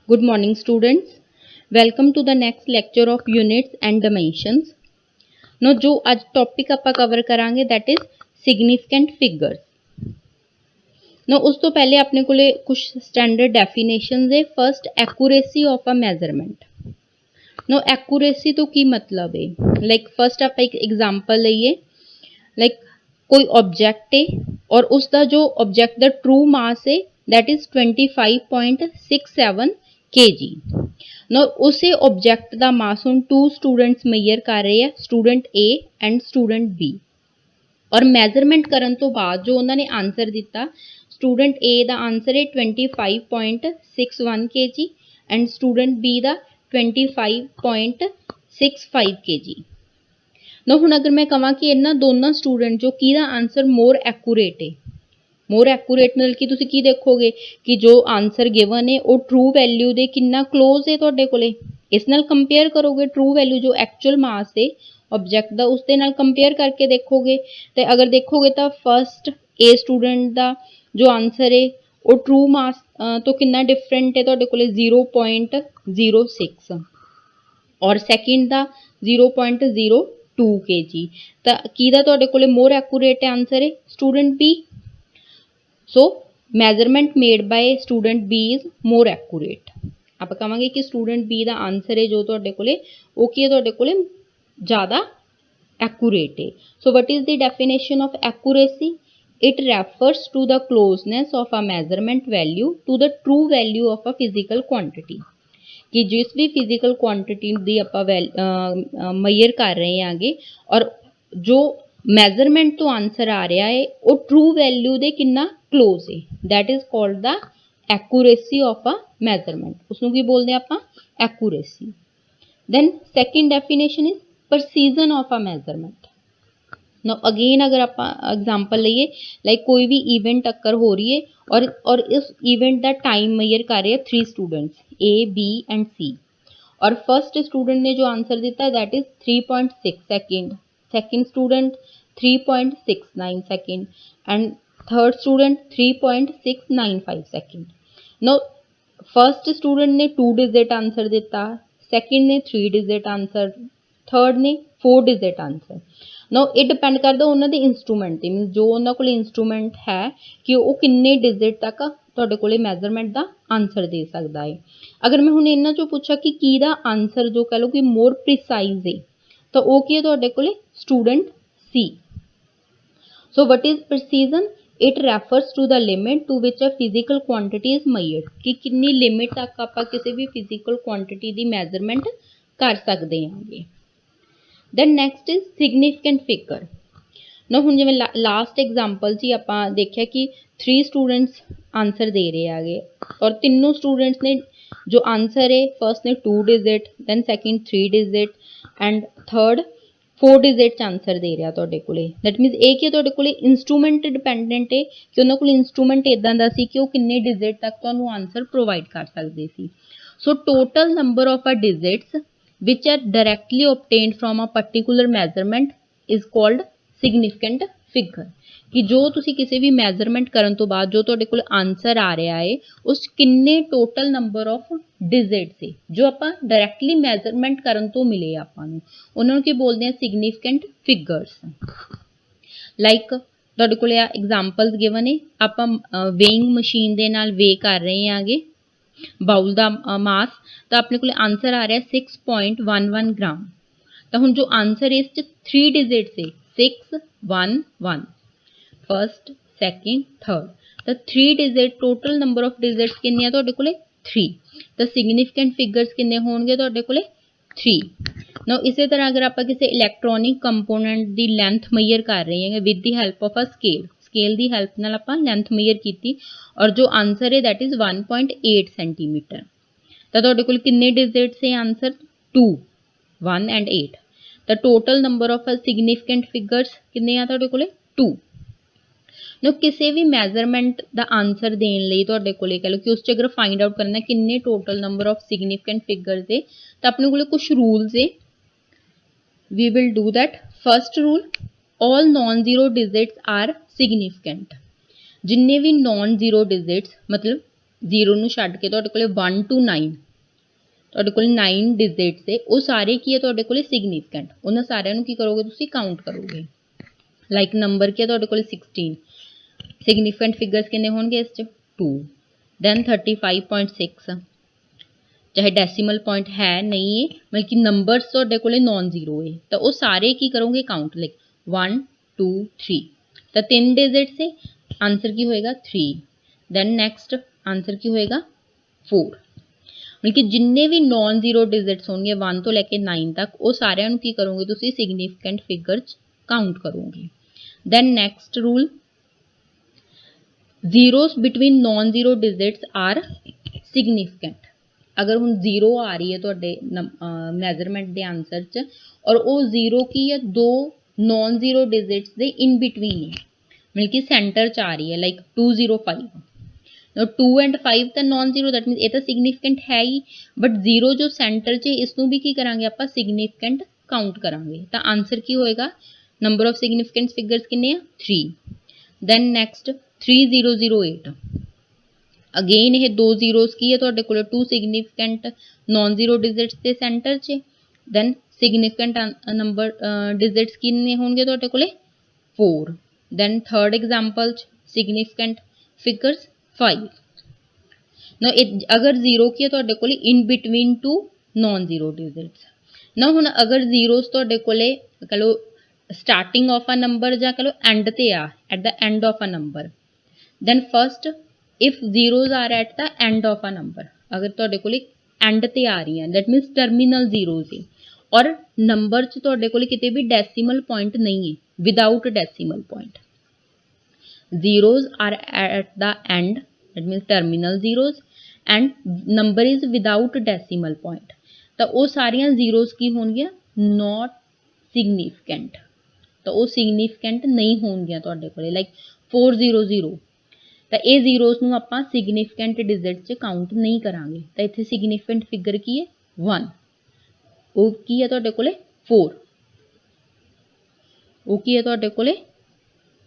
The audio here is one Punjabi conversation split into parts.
Good morning, students. Welcome to the next lecture of units and dimensions. Now, जो आज टॉपिक ਆਪਾਂ कवर करांगे that is significant figures. Now, उस तो पहले अपने कोले कुछ standard definitions है. First, accuracy of a measurement. Now, accuracy तो की मतलब है? Like first आप एक example लइए. Like कोई object है और उसका जो object का true mass है that is 25.67 kg. Now उसे ऑब्जेक्ट का मास ਹੁਣ 2 स्टूडेंट्स ਮੇਜਰ ਕਰ ਰਹੇ ਆ student A and student B और ਮੈਜ਼ਰਮੈਂਟ ਕਰਨ ਤੋਂ ਬਾਅਦ ਜੋ ਉਹਨਾਂ ਨੇ ਆਨਸਰ ਦਿੱਤਾ स्टूडेंट A ਦਾ ਆਨਸਰ ਹੈ 25.61 kg and student B the 25.65 kg। ਨਾ ਹੁਣ ਅਗਰ ਮੈਂ ਕਹਾਂ ਕਿ ਇਹਨਾਂ ਦੋਨਾਂ ਸਟੂਡੈਂਟ ਜੋ ਕਿਹਦਾ ਆਨਸਰ ਮੋਰ ਐਕੂਰੇਟ ਹੈ मोर एक्यूरेट मतलब कि तुसीं की देखोगे कि जो आंसर गिवन है वो ट्रू वैल्यू दे कितना क्लोज है तुहाडे कोले इस नाल कंपेयर करोगे ट्रू वैल्यू जो एक्चुअल मास है ऑब्जेक्ट दा उस दे नाल कंपेयर करके देखोगे तो अगर देखोगे तो फर्स्ट ए स्टूडेंट दा जो आंसर है वो ट्रू मास तो कितना डिफरेंट है तुहाडे कोले 0.06 और सैकेंड दा 0.02 kg तो किहदा तुहाडे कोले मोर एक्यूरेट आंसर है student B. So measurement made by student B is more accurate. आप कहांगे कि स्टूडेंट बी का आंसर है जो तुहाडे कोले वो की है तुहाडे कोले ज़्यादा एक्यूरेट है। So what is the definition of accuracy? It refers to the closeness of a measurement value to the true value of a physical quantity कि जिस भी फिजिकल क्वांटिटी दी आपां मेजर कर रहे हैं आगे और जो मैजरमेंट तो आंसर आ रहा है वो ट्रू वैल्यू दे कितना क्लोज है that is called the accuracy of a measurement उसनों की बोलते हैं आप accuracy. Then second definition is precision of a measurement. Now again अगर आप एग्जांपल लइए लाइक कोई भी इवेंट अकर हो रही है और इस इवेंट का टाइम मेजर कर रहे हैं 3 students A B and C और फर्स्ट स्टूडेंट ने जो आंसर दिता that is 3.6 second second student 3.69 second and third student 3.695 second. No first student ने 2 डिजिट आंसर दिता सेकेंड ने 3 डिजिट आंसर थर्ड ने 4 डिजिट आंसर। नो ये डिपेंड करता उन्होंने इंस्ट्रूमेंट ते मीन जो उन्होंने कोल इंस्ट्रूमेंट है कि वो किन्ने डिजिट तक तुहाडे कोले मैजरमेंट का आंसर दे सकता है। अगर मैं हुण इन्हां चों पुछां कि किहदा आंसर जो कह लो कि मोर प्रिसाइज है तो वो की है तुहाडे कोले स्टूडेंट सी। So what is precision? It refers to the limit to which a physical quantity is measured कि कितनी लिमिट तक आप किसी भी फिजिकल क्वांटिटी की मैजरमेंट कर सकते हैं। Then next is significant figure. ना हुण जिवें लास्ट एग्जाम्पल जी आप देखा कि 3 स्टूडेंट्स आंसर दे रहे हैं और तीनों स्टूडेंट्स ने जो आंसर है फर्स्ट ने 2 digit than second 3 digit and third 4 digit answer दे रहा तुहाडे कोले दैट मीनस ये कि तुहाडे कोले इंस्ट्रूमेंट डिपेंडेंट है कि उन्होंने कोल इंस्ट्रूमेंट इदां दा सी कि वो किन्ने डिजिट तक तुहानूं आंसर प्रोवाइड कर सकते सी। So total number of a digits which are directly obtained from a particular measurement is called significant figure कि जो तुसी किसी भी मैजरमेंट करन तो बाद जो तुहाडे कोल आंसर आ रहा है उस किन्ने टोटल नंबर ऑफ डिजिट से जो आप डायरैक्टली मैजरमेंट करन तो मिले आपां नूं उन्हां नूं की बोलते हैं सिग्निफिकेंट फिगर्स। लाइक तुहाडे कोल एग्जाम्पल्स गिवन है आप वेइंग मशीन दे नाल वे कर रहे हैं आगे बाउल का मास तो अपने को आंसर आ रहा है 6.11 ग्राम। तो हुण जो आंसर है इस 3 डिजिट से 611 फर्स्ट सैकेंड थर्ड तो 3 digit total number of digits किन्ने तुहाडे कोले 3 तो सिग्निफिकेंट फिगर्स किन्ने होणगे तुहाडे कोले 3। ना इस तरह अगर आप किसी इलैक्ट्रॉनिक कंपोनेंट की लेंथ मेजर कर रहे हैं with the help of a scale scale की हेल्प नाल आपां लेंथ मेजर की और जो आंसर है दैट इज़ 1.8 सेंटीमीटर तो तुहाडे कोल किन्ने डिजिट्स है आंसर 2 1 एंड 8 तो total number of significant figures किन्ने आ तुहाडे कोले 2। नो किसी भी मैजरमेंट का आंसर देने लई तुहाडे कोले कह लो कि उस अगर फाइंड आउट करना किन्ने total number of significant figures है तो अपने कोले कुछ रूल्स है we will do that. First rule all non zero digits are significant जिन्ने भी नॉन जीरो डिजिट्स मतलब 0 ਨੂੰ ਛੱਡ ਕੇ ਤੁਹਾਡੇ ਕੋਲੇ 1 to 9 ਤੁਹਾਡੇ ਕੋਲ 9 ਡਿਜਿਟਸ ਹੈ, ਉਹ ਸਾਰੇ ਕੀ ਹੈ ਤੁਹਾਡੇ ਕੋਲੇ ਸਿਗਨੀਫੀਕੈਂਟ। ਉਹਨਾਂ ਸਾਰਿਆਂ ਨੂੰ ਕੀ ਕਰੋਗੇ ਤੁਸੀਂ ਕਾਊਂਟ ਕਰੋਗੇ। ਲਾਈਕ ਨੰਬਰ ਕੀ ਹੈ ਤੁਹਾਡੇ ਕੋਲੇ 16, ਸਿਗਨੀਫੀਕੈਂਟ ਫਿਗਰਸ ਕਿੰਨੇ ਹੋਣਗੇ ਇਸ 'ਚ 2, ਦੈਨ 35.6 ਚਾਹੇ ਡੈਸੀਮਲ ਪੁਆਇੰਟ ਹੈ ਨਹੀਂ ਹੈ, ਮਤਲਬ ਕਿ ਨੰਬਰਸ ਤੁਹਾਡੇ ਕੋਲੇ ਨॉन ਜ਼ੀਰੋ ਹੈ, ਤਾਂ ਉਹ ਸਾਰੇ ਕੀ ਕਰੋਗੇ ਕਾਊਂਟ। ਲਾਈਕ 1 2 3 ਤਾਂ 3 ਡਿਜਿਟਸ ਹੈ, ਆਂਸਰ ਕੀ ਹੋਏਗਾ 3। ਦੈਨ ਨੈਕਸਟ ਆਂਸਰ ਕੀ ਹੋਏਗਾ 4। ਮਤਲਬ ਕਿ ਜਿੰਨੇ ਵੀ ਨॉन ਜ਼ੀਰੋ ਡਿਜਿਟਸ ਹੋਣਗੇ 1 ਤੋਂ ਲੈ ਕੇ 9 ਤੱਕ, ਉਹ ਸਾਰਿਆਂ ਨੂੰ ਕੀ ਕਰੋਗੇ ਤੁਸੀਂ ਸਿਗਨੀਫੀਕੈਂਟ ਫਿਗਰ 'ਚ ਕਾਊਂਟ ਕਰੋਗੇ। Then next rule, zeros between non zero digits are significant. ਅਗਰ ਹੁਣ 0 ਆ ਰਹੀ ਹੈ ਤੁਹਾਡੇ ਮੈਜ਼ਰਮੈਂਟ ਦੇ ਆਂਸਰ 'ਚ, ਔਰ ਉਹ 0 ਕੀ ਹੈ ਦੋ ਨॉन ਜ਼ੀਰੋ ਡਿਜਿਟਸ ਦੇ ਇਨ ਬਿਟਵੀਨ ਹੈ, ਮਤਲਬ ਕਿ ਸੈਂਟਰ 'ਚ ਆ ਰਹੀ ਹੈ, ਲਾਈਕ 205। 2 ਐਂਡ 5 ਤਾਂ ਨॉन ਜ਼ੀਰੋ, ਦੈਟ ਮੀਨਸ ਇਹ ਤਾਂ ਸਿਗਨੀਫੀਕੈਂਟ ਹੈ ਹੀ, ਬਟ 0 ਜੋ ਸੈਂਟਰ 'ਚ ਇਸ ਨੂੰ ਵੀ ਕੀ ਕਰਾਂਗੇ ਆਪਾਂ ਸਿਗਨੀਫੀਕੈਂਟ ਕਾਊਂਟ ਕਰਾਂਗੇ। ਤਾਂ ਆਂਸਰ ਕੀ ਹੋਏਗਾ, ਨੰਬਰ ਆਫ ਸਿਗਨੀਫੀਕੈਂਟ ਫਿਗਰਸ ਕਿੰਨੇ ਆ 3। ਦੈਨ ਨੈਕਸਟ 3008, ਅਗੇਨ ਇਹ ਦੋ ਜ਼ੀਰੋਸ ਕੀ ਹੈ ਤੁਹਾਡੇ ਕੋਲ 2 ਸਿਗਨੀਫੀਕੈਂਟ ਨॉन ਜ਼ੀਰੋ ਡਿਜਿਟਸ ਦੇ ਸੈਂਟਰ 'ਚ। ਦੈਨ ਸਿਗਨੀਫੀਕੈਂਟ ਨੰਬਰ ਡਿਜਿਟਸ ਕਿੰਨੇ ਹੋਣਗੇ ਤੁਹਾਡੇ ਕੋਲੇ 4। ਦੈਨ ਥਰਡ ਐਗਜ਼ਾਮਪਲ 'ਚ ਸਿਗਨੀਫੀਕੈਂਟ ਫਿਗਰਸ 5। ਨਾ ਅਗਰ 0 ਕੀ ਹੈ ਤੁਹਾਡੇ ਕੋਲੇ ਇਨ ਬਿਟਵੀਨ 2 ਨॉन ਜ਼ੀਰੋ ਡਿਜਿਟਸ। ਨਾ ਹੁਣ ਅਗਰ ਜ਼ੀਰੋਸ ਤੁਹਾਡੇ ਕੋਲੇ ਕਹ ਲਓ ਸਟਾਰਟਿੰਗ ਆਫ ਅ ਨੰਬਰ ਜਾਂ ਕਹ ਲਓ ਐਂਡ ਤੇ ਆ, at the end of a number, then first if zeros are at the end of a number, ਅਗਰ ਤੁਹਾਡੇ ਕੋਲ ਐਂਡ ਤੇ ਆ ਰਹੀਆਂ that means terminal zeros ਹੈ, ਔਰ ਨੰਬਰ 'ਚ ਤੁਹਾਡੇ ਕੋਲ ਕਿਤੇ ਵੀ ਡੈਸੀਮਲ ਪੁਆਇੰਟ ਨਹੀਂ ਹੈ, without decimal point. zeros are at the end, that means terminal zeros, and number is without decimal point, ਤਾਂ ਉਹ ਸਾਰੀਆਂ zeros ਕੀ ਹੋਣਗੀਆਂ not significant, ਤਾਂ ਉਹ significant ਨਹੀਂ ਹੋਣਗੀਆਂ ਤੁਹਾਡੇ ਕੋਲੇ। ਲਾਈਕ 400, ਤਾਂ ਇਹ ਜ਼ੀਰੋਸ ਨੂੰ ਆਪਾਂ ਸਿਗਨੀਫੀਕੈਂਟ ਡਿਜਿਟ 'ਚ ਕਾਊਂਟ ਨਹੀਂ ਕਰਾਂਗੇ। ਤਾਂ ਇੱਥੇ ਸਿਗਨੀਫੀਕੈਂਟ ਫਿਗਰ ਕੀ ਹੈ 1, ਉਹ ਕੀ ਹੈ ਤੁਹਾਡੇ ਕੋਲੇ 4, ਉਹ ਕੀ ਹੈ ਤੁਹਾਡੇ ਕੋਲੇ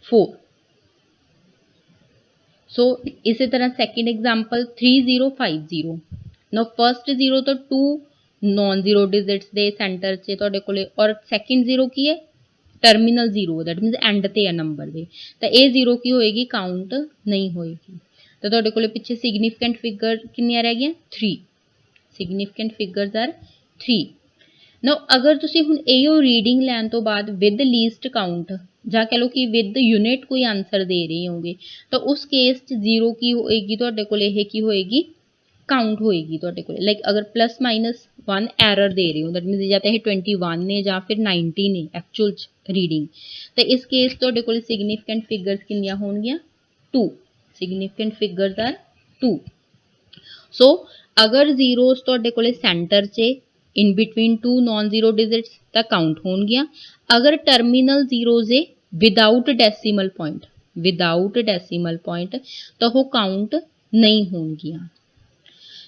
4। ਸੋ ਇਸੇ ਤਰ੍ਹਾਂ ਸੈਕਿੰਡ ਐਗਜ਼ਾਮਪਲ 3050, ਨਾ ਫਸਟ ਜ਼ੀਰੋ ਤੋਂ 2 ਨॉन ਜ਼ੀਰੋ ਡਿਜਿਟਸ ਦੇ ਸੈਂਟਰ 'ਚ ਤੁਹਾਡੇ ਕੋਲੇ, ਔਰ ਸੈਕਿੰਡ ਜ਼ੀਰੋ ਕੀ ਹੈ terminal zero, that means and ਤੇ ਆ ਨੰਬਰ ਦੇ, ਤਾਂ ਇਹ ਜ਼ੀਰੋ ਕੀ ਹੋਏਗੀ ਕਾਊਂਟ ਨਹੀਂ ਹੋਏਗੀ। ਤਾਂ ਤੁਹਾਡੇ ਕੋਲੇ ਪਿੱਛੇ ਸਿਗਨੀਫੀਕੈਂਟ ਫਿਗਰ ਕਿੰਨੀਆਂ ਰਹਿ ਗਈਆਂ 3, ਸਿਗਨੀਫੀਕੈਂਟ ਫਿਗਰਸ ਆਰ 3। ਨਾ ਅਗਰ ਤੁਸੀਂ ਹੁਣ ਇਹੋ ਰੀਡਿੰਗ ਲੈਣ ਤੋਂ ਬਾਅਦ ਵਿਦ ਲੀਸਟ ਕਾਊਂਟ ਜਾਂ ਕਹ ਲਓ ਕਿ ਵਿਦ ਯੂਨਿਟ ਕੋਈ ਆਂਸਰ ਦੇ ਰਹੇ ਹੋਗੇ, ਤਾਂ ਉਸ ਕੇਸ 'ਚ ਜ਼ੀਰੋ ਕੀ ਹੋਏਗੀ ਤੁਹਾਡੇ ਕੋਲ, ਇਹ ਕੀ ਹੋਏਗੀ ਕਾਊਂਟ ਹੋਏਗੀ ਤੁਹਾਡੇ ਕੋਲ। ਲਾਈਕ ਅਗਰ +-1 ਐਰਰ ਦੇ ਰਹੇ ਹੋ, ਦੈਟ ਮੀਨਸ ਜਾਂ ਤਾਂ ਇਹ 21 ਨੇ ਜਾਂ ਫਿਰ 90 ਨੇ ਐਕਚੁਅਲ 'ਚ ਰੀਡਿੰਗ, ਤਾਂ ਇਸ ਕੇਸ ਤੁਹਾਡੇ ਕੋਲ ਸਿਗਨੀਫੀਕੈਂਟ ਫਿਗਰਸ ਕਿੰਨੀਆਂ ਹੋਣਗੀਆਂ 2, ਸਿਗਨੀਫੀਕੈਂਟ ਫਿਗਰਸ ਆਰ 2। ਸੋ ਅਗਰ ਜ਼ੀਰੋਸ ਤੁਹਾਡੇ ਕੋਲੇ ਸੈਂਟਰ 'ਚ ਇਨ ਬਿਟਵੀਨ 2 ਨॉन ਜ਼ੀਰੋ ਡਿਜਿਟਸ ਤਾਂ ਕਾਊਂਟ ਹੋਣਗੀਆਂ। ਅਗਰ ਟਰਮੀਨਲ ਜ਼ੀਰੋਜ਼ ਹੈ without decimal point, without decimal point, ਤਾਂ ਉਹ ਕਾਊਂਟ ਨਹੀਂ ਹੋਣਗੀਆਂ।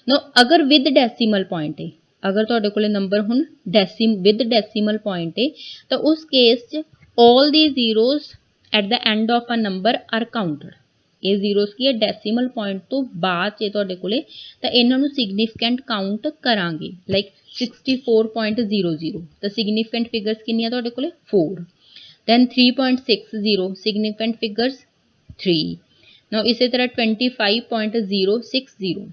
ਨਾ ਅਗਰ ਵਿਦ ਡੈਸੀਮਲ ਪੁਆਇੰਟ ਹੈ, ਅਗਰ ਤੁਹਾਡੇ ਕੋਲੇ ਨੰਬਰ ਹੁਣ ਵਿਦ ਡੈਸੀਮਲ ਪੁਆਇੰਟ ਹੈ, ਤਾਂ ਉਸ ਕੇਸ 'ਚ all the zeros at the end of a number are counted। ਇਹ ਜ਼ੀਰੋਸ ਕੀ ਹੈ ਡੈਸੀਮਲ ਪੁਆਇੰਟ ਤੋਂ ਬਾਅਦ 'ਚ ਤੁਹਾਡੇ ਕੋਲੇ, ਤਾਂ ਇਹਨਾਂ ਨੂੰ ਸਿਗਨੀਫੀਕੈਂਟ ਕਾਊਂਟ ਕਰਾਂਗੇ। ਲਾਈਕ 64.00, ਤਾਂ ਸਿਗਨੀਫੀਕੈਂਟ ਫਿਗਰਸ ਕਿੰਨੀਆਂ ਤੁਹਾਡੇ ਕੋਲੇ 4। Then 3.60, significant figures 3। ਨਾ ਇਸੇ ਤਰ੍ਹਾਂ 25.060,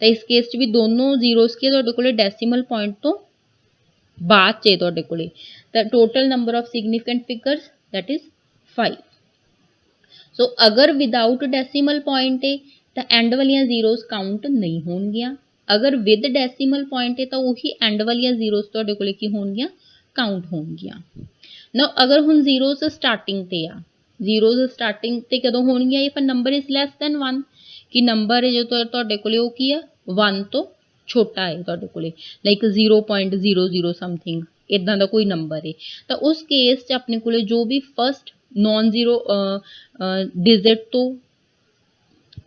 ਤਾਂ ਇਸ ਕੇਸ 'ਚ ਵੀ ਦੋਨੋਂ ਜ਼ੀਰੋਸ ਕੀ ਤੁਹਾਡੇ ਕੋਲੇ ਡੈਸੀਮਲ ਪੁਆਇੰਟ ਤੋਂ ਬਾਅਦ 'ਚ ਤੁਹਾਡੇ ਕੋਲੇ, ਤਾਂ total number of significant figures that is 5। ਸੋ ਅਗਰ ਵਿਦਾਊਟ ਡੈਸੀਮਲ ਪੁਆਇੰਟ ਹੈ ਤਾਂ ਐਂਡ ਵਾਲੀਆਂ ਜ਼ੀਰੋਸ ਕਾਊਂਟ ਨਹੀਂ ਹੋਣਗੀਆਂ। ਅਗਰ ਵਿਦ ਡੈਸੀਮਲ ਪੁਆਇੰਟ ਹੈ ਤਾਂ ਉਹੀ ਐਂਡ ਵਾਲੀਆਂ ਜ਼ੀਰੋਸ ਤੁਹਾਡੇ ਕੋਲੇ ਕੀ ਹੋਣਗੀਆਂ ਕਾਊਂਟ ਹੋਣਗੀਆਂ। ਨਾ ਅਗਰ ਹੁਣ ਜ਼ੀਰੋਸ ਸਟਾਰਟਿੰਗ ਤੇ ਆ, ਜ਼ੀਰੋਸ ਸਟਾਰਟਿੰਗ ਤੇ ਕਦੋਂ ਹੋਣਗੀਆਂ if number is less then 1, ਕਿ ਨੰਬਰ ਹੈ ਜੋ ਤੁਹਾਡੇ ਕੋਲੇ ਉਹ ਕੀ ਆ 1 ਤੋਂ ਛੋਟਾ ਹੈ ਤੁਹਾਡੇ ਕੋਲੇ, ਲਾਈਕ 0.00 ਸਮਥਿੰਗ ਇੱਦਾਂ ਦਾ ਕੋਈ ਨੰਬਰ ਹੈ, ਤਾਂ ਉਸ ਕੇਸ 'ਚ ਆਪਣੇ ਕੋਲੇ ਜੋ ਵੀ ਫਸਟ ਨॉन ਜ਼ੀਰੋ ਡਿਜਿਟ ਤੋਂ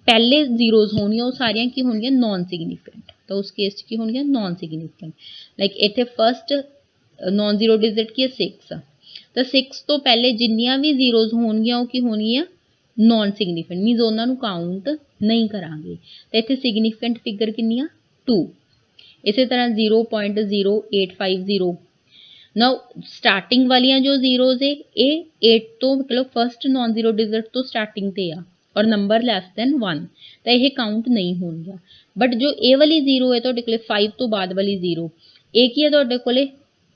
ਪਹਿਲੇ ਜ਼ੀਰੋਜ਼ ਹੋਣਗੀਆਂ ਉਹ ਸਾਰੀਆਂ ਕੀ ਹੋਣਗੀਆਂ ਨॉन ਸਿਗਨੀਫੀਕੈਂਟ, ਤਾਂ ਉਸ ਕੇਸ 'ਚ ਕੀ ਹੋਣਗੀਆਂ ਨॉन ਸਿਗਨੀਫੀਕੈਂਟ। ਲਾਈਕ ਇੱਥੇ ਫਸਟ ਨॉन ਜ਼ੀਰੋ ਡਿਜਿਟ ਕੀ ਹੈ 6, ਤਾਂ 6 ਤੋਂ ਪਹਿਲੇ ਜਿੰਨੀਆਂ ਵੀ ਜ਼ੀਰੋਜ਼ ਹੋਣਗੀਆਂ ਉਹ ਕੀ ਹੋਣਗੀਆਂ ਨੋਨ ਸਿਗਨੀਫਿਕੈਂਟ ਮੀਨਸ ਉਹਨਾਂ ਨੂੰ ਕਾਊਂਟ ਨਹੀਂ ਕਰਾਂਗੇ। ਤਾਂ ਇੱਥੇ ਸਿਗਨੀਫਿਕੈਂਟ ਫਿਗਰ ਕਿੰਨੀ ਆ 2। ਇਸੇ ਤਰ੍ਹਾਂ 0.0850 ਨਾउ ਸਟਾਰਟਿੰਗ ਵਾਲੀਆਂ ਜੋ ਜ਼ੀਰੋਜ਼ ਹੈ ਇਹ 8 ਤੋਂ ਮਤਲਬ ਫਸਟ ਨॉन ਜ਼ੀਰੋ ਡਿਜਿਟ ਤੋਂ ਸਟਾਰਟਿੰਗ ਤੇ ਆ ਔਰ ਨੰਬਰ ਲੈਸ ਦੈਨ 1 ਤਾਂ ਇਹ ਕਾਊਂਟ ਨਹੀਂ ਹੋਣਗਾ। ਬਟ ਜੋ ਇਹ ਵਾਲੀ ਜ਼ੀਰੋ ਹੈ ਤੁਹਾਡੇ ਕੋਲੇ 5 ਤੋਂ ਬਾਅਦ ਵਾਲੀ ਜ਼ੀਰੋ ਇਹ ਕੀ ਹੈ ਤੁਹਾਡੇ ਕੋਲੇ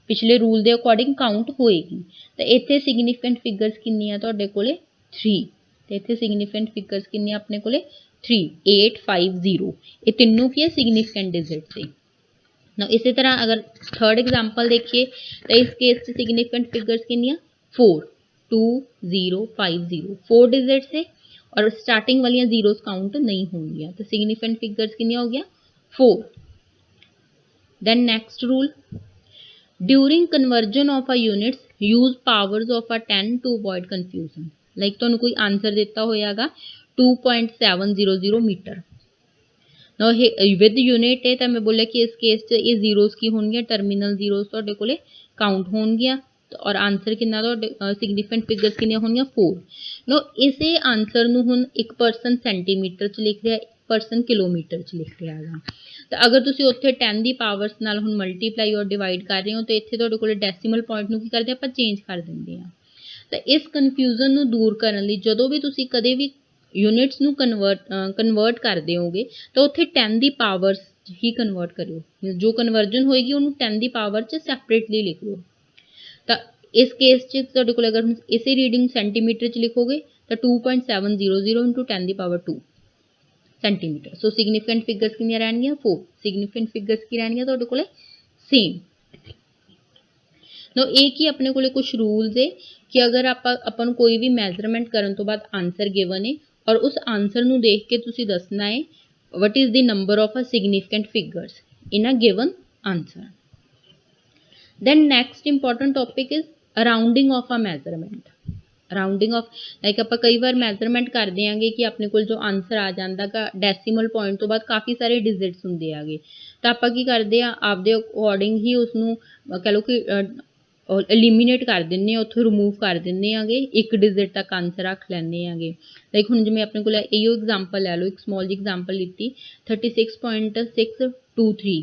ਪਿਛਲੇ ਰੂਲ ਦੇ ਅਕੋਰਡਿੰਗ ਕਾਊਂਟ ਹੋਏਗੀ। ਤਾਂ ਇੱਥੇ ਸਿਗਨੀਫਿਕੈਂਟ ਫਿਗਰਸ ਕਿੰਨੀ ਆ ਤੁਹਾਡੇ ਕੋਲੇ 3। ਤੇ ਇੱਥੇ ਸਿਗਨੀਫਿਕੈਂਟ ਫਿਗਰਸ ਕਿੰਨੀ ਆ ਆਪਣੇ ਕੋਲੇ 3 850 ਇਹ ਤਿੰਨੋਂ ਕੀ ਹੈ ਸਿਗਨੀਫਿਕੈਂਟ ਡਿਜਿਟ ਸੇ। ਨਾ ਇਸੇ ਤਰ੍ਹਾਂ ਅਗਰ ਥਰਡ ਐਗਜ਼ਾਮਪਲ ਦੇਖੀਏ ਤਾਂ ਇਸ ਕੇਸ 'ਚ ਸਿਗਨੀਫਿਕੈਂਟ ਫਿਗਰਸ ਕਿੰਨੀਆਂ 4 2050 4 ਡਿਜਿਟਸ ਹੈ ਔਰ ਸਟਾਰਟਿੰਗ ਵਾਲੀਆਂ ਜ਼ੀਰੋਜ਼ ਕਾਊਂਟ ਨਹੀਂ ਹੋਣਗੀਆਂ। ਤਾਂ ਸਿਗਨੀਫਿਕੈਂਟ ਫਿਗਰਸ ਕਿੰਨੀਆਂ ਹੋ ਗਿਆ 4। Then next rule during conversion of a units use powers of a 10 to avoid confusion. Like ਤੁਹਾਨੂੰ ਕੋਈ ਆਂਸਰ ਦਿੱਤਾ ਹੋਇਆਗਾ 2.700 ਮੀਟਰ ਨਾ ਇਹ ਵਿਦ ਯੂਨਿਟ ਹੈ ਤਾਂ ਮੈਂ ਬੋਲਿਆ ਕਿ ਇਸ ਕੇਸ 'ਚ ਇਹ ਜ਼ੀਰੋਜ਼ ਕੀ ਹੋਣਗੀਆਂ ਟਰਮੀਨਲ ਜ਼ੀਰੋਜ਼ ਤੁਹਾਡੇ ਕੋਲੇ ਕਾਊਂਟ ਹੋਣਗੀਆਂ ਔਰ ਆਂਸਰ ਕਿੰਨਾ ਤੁਹਾਡੇ ਸਿਗਨੀਫਿਕੈਂਟ ਫਿਗਰਸ ਕਿੰਨੀਆਂ ਹੋਣਗੀਆਂ 4। ਨੋ ਇਸੇ ਆਂਸਰ ਨੂੰ ਹੁਣ ਇੱਕ ਪਰਸਨ ਸੈਂਟੀਮੀਟਰ 'ਚ ਲਿਖ ਰਿਹਾ ਇੱਕ ਪਰਸਨ ਕਿਲੋਮੀਟਰ 'ਚ ਲਿਖ ਰਿਹਾ ਹੈਗਾ। ਤਾਂ ਅਗਰ ਤੁਸੀਂ ਉੱਥੇ 10 ਦੀ ਪਾਵਰਸ ਨਾਲ ਹੁਣ ਮਲਟੀਪਲਾਈ ਔਰ ਡਿਵਾਈਡ ਕਰ ਰਹੇ ਹੋ ਤਾਂ ਇੱਥੇ ਤੁਹਾਡੇ ਕੋਲੇ ਡੈਸੀਮਲ ਪੁਆਇੰਟ ਨੂੰ ਕੀ ਕਰਦੇ ਆਪਾਂ ਚੇਂਜ ਕਰ ਦਿੰਦੇ ਹਾਂ। ਤਾਂ ਇਸ ਕਨਫਿਊਜ਼ਨ ਨੂੰ ਦੂਰ ਕਰਨ ਲਈ ਜਦੋਂ ਵੀ ਤੁਸੀਂ ਕਦੇ ਵੀ ਯੂਨਿਟਸ ਨੂੰ ਕਨਵਰਟ ਕਰਦੇ ਹੋਗੇ ਤਾਂ ਉੱਥੇ 10 ਦੀ ਪਾਵਰਸ ਹੀ ਕਨਵਰਟ ਕਰਿਓ। ਜੋ ਕਨਵਰਜਨ ਹੋਏਗੀ ਉਹਨੂੰ 10 ਦੀ ਪਾਵਰ 'ਚ ਸੈਪਰੇਟਲੀ ਲਿਖ ਲਓ। ਤਾਂ ਇਸ ਕੇਸ 'ਚ ਤੁਹਾਡੇ ਕੋਲ ਅਗਰ ਇਸੇ ਰੀਡਿੰਗ ਸੈਂਟੀਮੀਟਰ 'ਚ ਲਿਖੋਗੇ ਤਾਂ 2.700 ਇੰਟੂ 10 ਦੀ ਪਾਵਰ 2 ਸੈਂਟੀਮੀਟਰ। ਸੋ ਸਿਗਨੀਫਿਕੈਂਟ ਫਿਗਰਸ ਕਿੰਨੀਆਂ ਰਹਿਣਗੀਆਂ 4। ਸਿਗਨੀਫਿਕੈਂਟ ਫਿਗਰਸ ਕੀ ਰਹਿਣਗੀਆਂ ਤੁਹਾਡੇ ਕੋਲੇ ਸੇਮ। ਨੋ ਇਹ ਕੀ ਆਪਣੇ ਕੋਲੇ ਕੁਝ ਰੂਲਸ ਹੈ ਕਿ ਅਗਰ ਆਪਾਂ ਨੂੰ ਕੋਈ ਵੀ ਮੈਜ਼ਰਮੈਂਟ ਕਰਨ ਤੋਂ ਬਾਅਦ ਆਂਸਰ ਗਿਵਨ ਹੈ ਔਰ ਉਸ ਆਂਸਰ ਨੂੰ ਦੇਖ ਕੇ ਤੁਸੀਂ ਦੱਸਣਾ ਹੈ what is the number of a significant figures in a given answer. Then next important topic is rounding of a measurement. Rounding off like ਆਪਾਂ ਕਈ ਵਾਰ ਮੈਜ਼ਰਮੈਂਟ ਕਰਦੇ ਆਂਗੇ ਕਿ ਆਪਣੇ ਕੋਲ ਜੋ ਆਂਸਰ ਆ ਜਾਂਦਾ ਗਾ ਡੈਸੀਮਲ ਪੁਆਇੰਟ ਤੋਂ ਬਾਅਦ ਕਾਫੀ ਸਾਰੇ ਡਿਜਿਟਸ ਹੁੰਦੇ ਆਗੇ ਤਾਂ ਆਪਾਂ ਕੀ ਕਰਦੇ ਆ ਆਪਦੇ ਅਕੋਰਡਿੰਗ ਹੀ ਉਸਨੂੰ ਕਹਿ ਲਓ ਕਿ ਐਲੀਮੀਨੇਟ ਕਰ ਦਿੰਦੇ ਹਾਂ ਉੱਥੋਂ ਰਿਮੂਵ ਕਰ ਦਿੰਦੇ ਆਂਗੇ ਇੱਕ ਡਿਜਿਟ ਤੱਕ ਆਂਸਰ ਰੱਖ ਲੈਂਦੇ ਆਂਗੇ। ਲਾਈਕ ਹੁਣ ਜਿਵੇਂ ਆਪਣੇ ਕੋਲ ਇਹੋ ਐਗਜ਼ਾਮਪਲ ਲੈ ਲਓ ਇੱਕ ਸਮੋਲ ਜਿਹੀ ਐਗਜ਼ਾਮਪਲ ਲਿੱਤੀ 36.623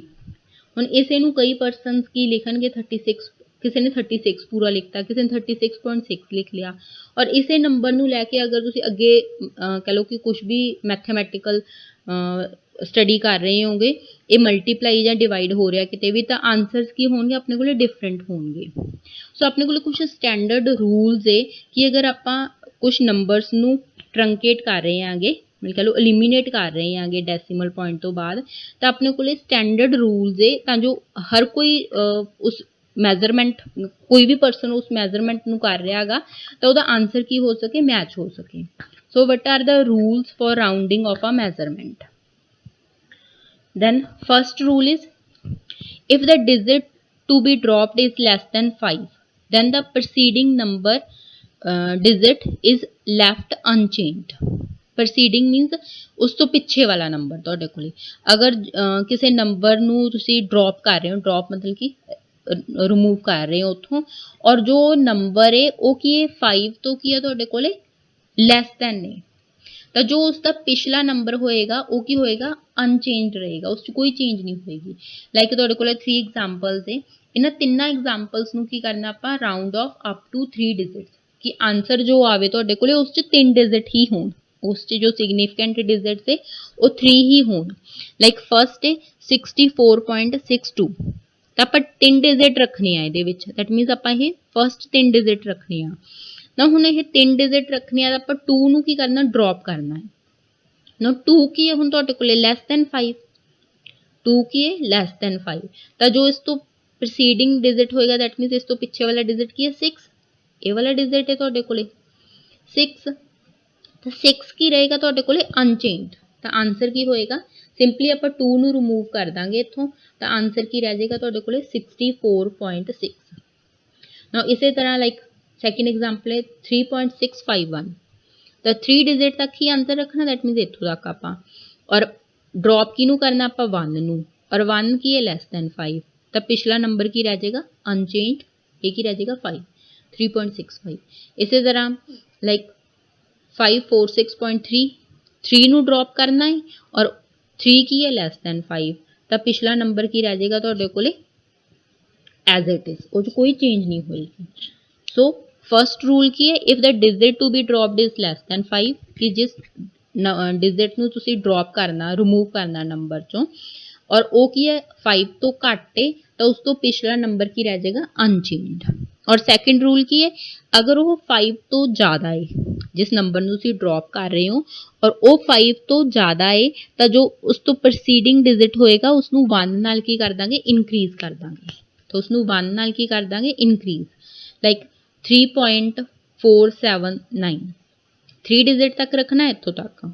ਹੁਣ ਇਸੇ ਨੂੰ ਕਈ ਪਰਸਨਸ ਕੀ ਲਿਖਣਗੇ 36 ਕਿਸੇ ਨੇ 36 ਪੂਰਾ ਲਿਖਤਾ ਕਿਸੇ ਨੇ 36.6 ਲਿਖ ਲਿਆ ਔਰ ਇਸੇ ਨੰਬਰ ਨੂੰ ਲੈ ਕੇ ਅਗਰ ਤੁਸੀਂ ਅੱਗੇ ਕਹਿ ਲਓ ਕਿ ਕੁਛ ਵੀ ਮੈਥਮੈਟੀਕਲ ਸਟੱਡੀ ਕਰ ਰਹੇ ਹੋਗੇ ਇਹ ਮਲਟੀਪਲਾਈ ਜਾਂ ਡਿਵਾਈਡ ਹੋ ਰਿਹਾ ਕਿਤੇ ਵੀ ਤਾਂ ਆਂਸਰਸ ਕੀ ਹੋਣਗੇ ਆਪਣੇ ਕੋਲੇ ਡਿਫਰੈਂਟ ਹੋਣਗੇ। ਸੋ ਆਪਣੇ ਕੋਲੇ ਕੁਛ ਸਟੈਂਡਰਡ ਰੂਲਸ ਹੈ ਕਿ ਅਗਰ ਆਪਾਂ ਕੁਛ ਨੰਬਰਸ ਨੂੰ ਟਰੰਕੇਟ ਕਰ ਰਹੇ ਆਂਗੇ ਮਤਲਬ ਕਹ ਲਓ ਐਲੀਮੀਨੇਟ ਕਰ ਰਹੇ ਆਂਗੇ ਡੈਸੀਮਲ ਪੁਆਇੰਟ ਤੋਂ ਬਾਅਦ ਤਾਂ ਆਪਣੇ ਕੋਲੇ ਸਟੈਂਡਰਡ ਰੂਲਸ ਹੈ ਤਾਂ ਜੋ ਹਰ ਕੋਈ ਉਸ ਮੈਜ਼ਰਮੈਂਟ ਕੋਈ ਵੀ ਪਰਸਨ ਉਸ ਮੈਜ਼ਰਮੈਂਟ ਨੂੰ ਕਰ ਰਿਹਾ ਹੈਗਾ ਤਾਂ ਉਹਦਾ ਆਂਸਰ ਕੀ ਹੋ ਸਕੇ ਮੈਚ ਹੋ ਸਕੇ। So what are the rules for rounding off a measurement. Then first rule is if the digit to be dropped is less than 5 then the preceding number digit is left unchanged. Preceding means ਉਸ ਤੋਂ ਪਿੱਛੇ ਵਾਲਾ ਨੰਬਰ ਤੁਹਾਡੇ ਕੋਲੇ ਅਗਰ ਕਿਸੇ ਨੰਬਰ ਨੂੰ ਤੁਸੀਂ ਡ੍ਰੌਪ ਕਰ ਰਹੇ ਹੋ ਡ੍ਰੌਪ ਮਤਲਬ ਕਿ ਰਿਮੂਵ ਕਰ ਰਹੇ ਹੋ ਉੱਥੋਂ ਔਰ ਜੋ ਨੰਬਰ ਹੈ ਉਹ ਕੀ ਹੈ 5 ਤੋਂ ਕੀ ਹੈ ਤੁਹਾਡੇ ਕੋਲੇ ਲੈਸ ਦੈਨ ਨੇ ਤਾਂ ਜੋ ਉਸ ਦਾ ਪਿਛਲਾ ਨੰਬਰ ਹੋਏਗਾ ਉਹ ਕੀ ਹੋਏਗਾ ਅਨਚੇਂਜ ਰਹੇਗਾ ਉਸ 'ਚ ਕੋਈ ਚੇਂਜ ਨਹੀਂ ਹੋਏਗੀ। ਲਾਈਕ ਤੁਹਾਡੇ ਕੋਲ 3 ਐਗਜ਼ਾਮਪਲਸ ਹੈ ਇਹਨਾਂ ਤਿੰਨਾਂ ਐਗਜ਼ਾਮਪਲਸ ਨੂੰ ਕੀ ਕਰਨਾ ਆਪਾਂ round off up to 3 digits ਕਿ ਆਂਸਰ ਜੋ ਆਵੇ ਤੁਹਾਡੇ ਕੋਲੇ ਉਸ 'ਚ 3 ਡਿਜਿਟ ਹੀ ਹੋਣ ਉਸ 'ਚ ਜੋ ਸਿਗਨੀਫਿਕੈਂਟ ਡਿਜਿਟਸ ਹੈ ਉਹ 3 ਹੀ ਹੋਣ। ਲਾਈਕ ਫਸਟ ਹੈ 64.62 ਤਾਂ ਆਪਾਂ 3 ਡਿਜਿਟ ਰੱਖਣੇ ਆ ਇਹਦੇ ਵਿੱਚ ਦੈਟ ਮੀਨਸ ਆਪਾਂ ਇਹ ਫਸਟ 3 ਡਿਜਿਟ ਰੱਖਣੇ ਆ ਨਾ ਹੁਣ ਇਹ 3 ਡਿਜਿਟ ਰੱਖਣੇ ਆ ਤਾਂ ਆਪਾਂ 2 ਨੂੰ ਕੀ ਕਰਨਾ ਡ੍ਰੌਪ ਕਰਨਾ ਹੈ ਨਾ 2 ਕੀ ਹੈ ਹੁਣ ਤੁਹਾਡੇ ਕੋਲੇ ਲੈਸ ਦੈਨ 5 2 ਕੀ ਹੈ ਲੈਸ ਦੈਨ 5 ਤਾਂ ਜੋ ਇਸ ਤੋਂ ਪ੍ਰਸੀਡਿੰਗ ਡਿਜਿਟ ਹੋਏਗਾ ਦੈਟ ਮੀਨਸ ਇਸ ਤੋਂ ਪਿੱਛੇ ਵਾਲਾ ਡਿਜਿਟ ਕੀ ਹੈ 6 ਇਹ ਵਾਲਾ ਡਿਜਿਟ ਹੈ ਤੁਹਾਡੇ ਕੋਲੇ 6 ਤਾਂ 6 ਕੀ ਰਹੇਗਾ ਤੁਹਾਡੇ ਕੋਲੇ ਅਨਚੇਂਜ ਤਾਂ ਆਂਸਰ ਕੀ ਹੋਏਗਾ ਸਿੰਪਲੀ ਆਪਾਂ 2 ਨੂੰ ਰਿਮੂਵ ਕਰ ਦਾਂਗੇ ਇੱਥੋਂ ਤਾਂ ਆਂਸਰ ਕੀ ਰਹਿ ਜਾਏਗਾ ਤੁਹਾਡੇ ਕੋਲੇ 64.6 ਨਾ ਇਸੇ ਤਰ੍ਹਾਂ ਲਾਈਕ ਸੈਕਿੰਡ ਐਗਜ਼ਾਮਪਲ ਹੈ 3.651 ਤਾਂ 3 ਡਿਜਿਟ ਤੱਕ ਹੀ ਆਂਸਰ ਰੱਖਣਾ ਦੈਟ ਮੀਨਸ ਇੱਥੋਂ ਤੱਕ ਆਪਾਂ ਔਰ ਡ੍ਰੌਪ ਕਿਹਨੂੰ ਕਰਨਾ ਆਪਾਂ 1 ਨੂੰ ਔਰ 1 ਕੀ ਹੈ ਲੈਸ ਦੈਨ 5 ਤਾਂ ਪਿਛਲਾ ਨੰਬਰ ਕੀ ਰਹਿ ਜਾਏਗਾ ਅਨਚੇਂਜ ਇਹ ਕੀ ਰਹਿ ਜਾਏਗਾ 5 3.65 ਇਸੇ ਤਰ੍ਹਾਂ ਲਾਈਕ 546.3 3 ਨੂੰ ਡ੍ਰੌਪ ਕਰਨਾ ਹੈ ਔਰ 3 ਕੀ ਹੈ ਲੈਸ ਦੈਨ 5 ਤਾਂ ਪਿਛਲਾ ਨੰਬਰ ਕੀ ਰਹਿ ਜਾਏਗਾ ਤੁਹਾਡੇ ਕੋਲੇ ਐਜ਼ ਇਟ ਇਜ਼, ਉਹ 'ਚ ਕੋਈ ਚੇਂਜ ਨਹੀਂ ਹੋਏਗੀ। ਸੋ ਫਸਟ ਰੂਲ ਕੀ ਹੈ, if the digit to be dropped is less than 5 ਕਿ ਜਿਸ ਡਿਜਿਟ ਨੂੰ ਤੁਸੀਂ ਡ੍ਰੌਪ ਕਰਨਾ ਰਿਮੂਵ ਕਰਨਾ ਨੰਬਰ ਚੋਂ ਔਰ ਉਹ ਕੀ ਹੈ 5 ਤੋਂ ਘੱਟ ਹੈ ਤਾਂ ਉਸ ਤੋਂ ਪਿਛਲਾ ਨੰਬਰ ਕੀ ਰਹਿ ਜਾਏਗਾ ਅਨਚੇਂਜਡ। ਔਰ ਸੈਕਿੰਡ ਰੂਲ ਕੀ ਹੈ, ਅਗਰ ਉਹ 5 ਤੋਂ ਜ਼ਿਆਦਾ ਹੈ ਜਿਸ ਨੰਬਰ ਨੂੰ ਤੁਸੀਂ ਡ੍ਰੌਪ ਕਰ ਰਹੇ ਹੋ ਔਰ ਉਹ 5 ਤੋਂ ਜ਼ਿਆਦਾ ਹੈ ਤਾਂ ਜੋ ਉਸ ਤੋਂ ਪ੍ਰਸੀਡਿੰਗ ਡਿਜਿਟ ਹੋਏਗਾ ਉਸਨੂੰ 1 ਨਾਲ ਕੀ ਕਰ ਦਾਂਗੇ ਇਨਕਰੀਜ਼ ਕਰ ਦਾਂਗੇ। ਤਾਂ ਉਸਨੂੰ 1 ਨਾਲ ਕੀ ਕਰ ਦਾਂਗੇ ਇਨਕਰੀਜ਼, ਲਾਈਕ 3.479 3 ਡਿਜਿਟ ਤੱਕ ਰੱਖਣਾ ਇੱਥੋਂ ਤੱਕ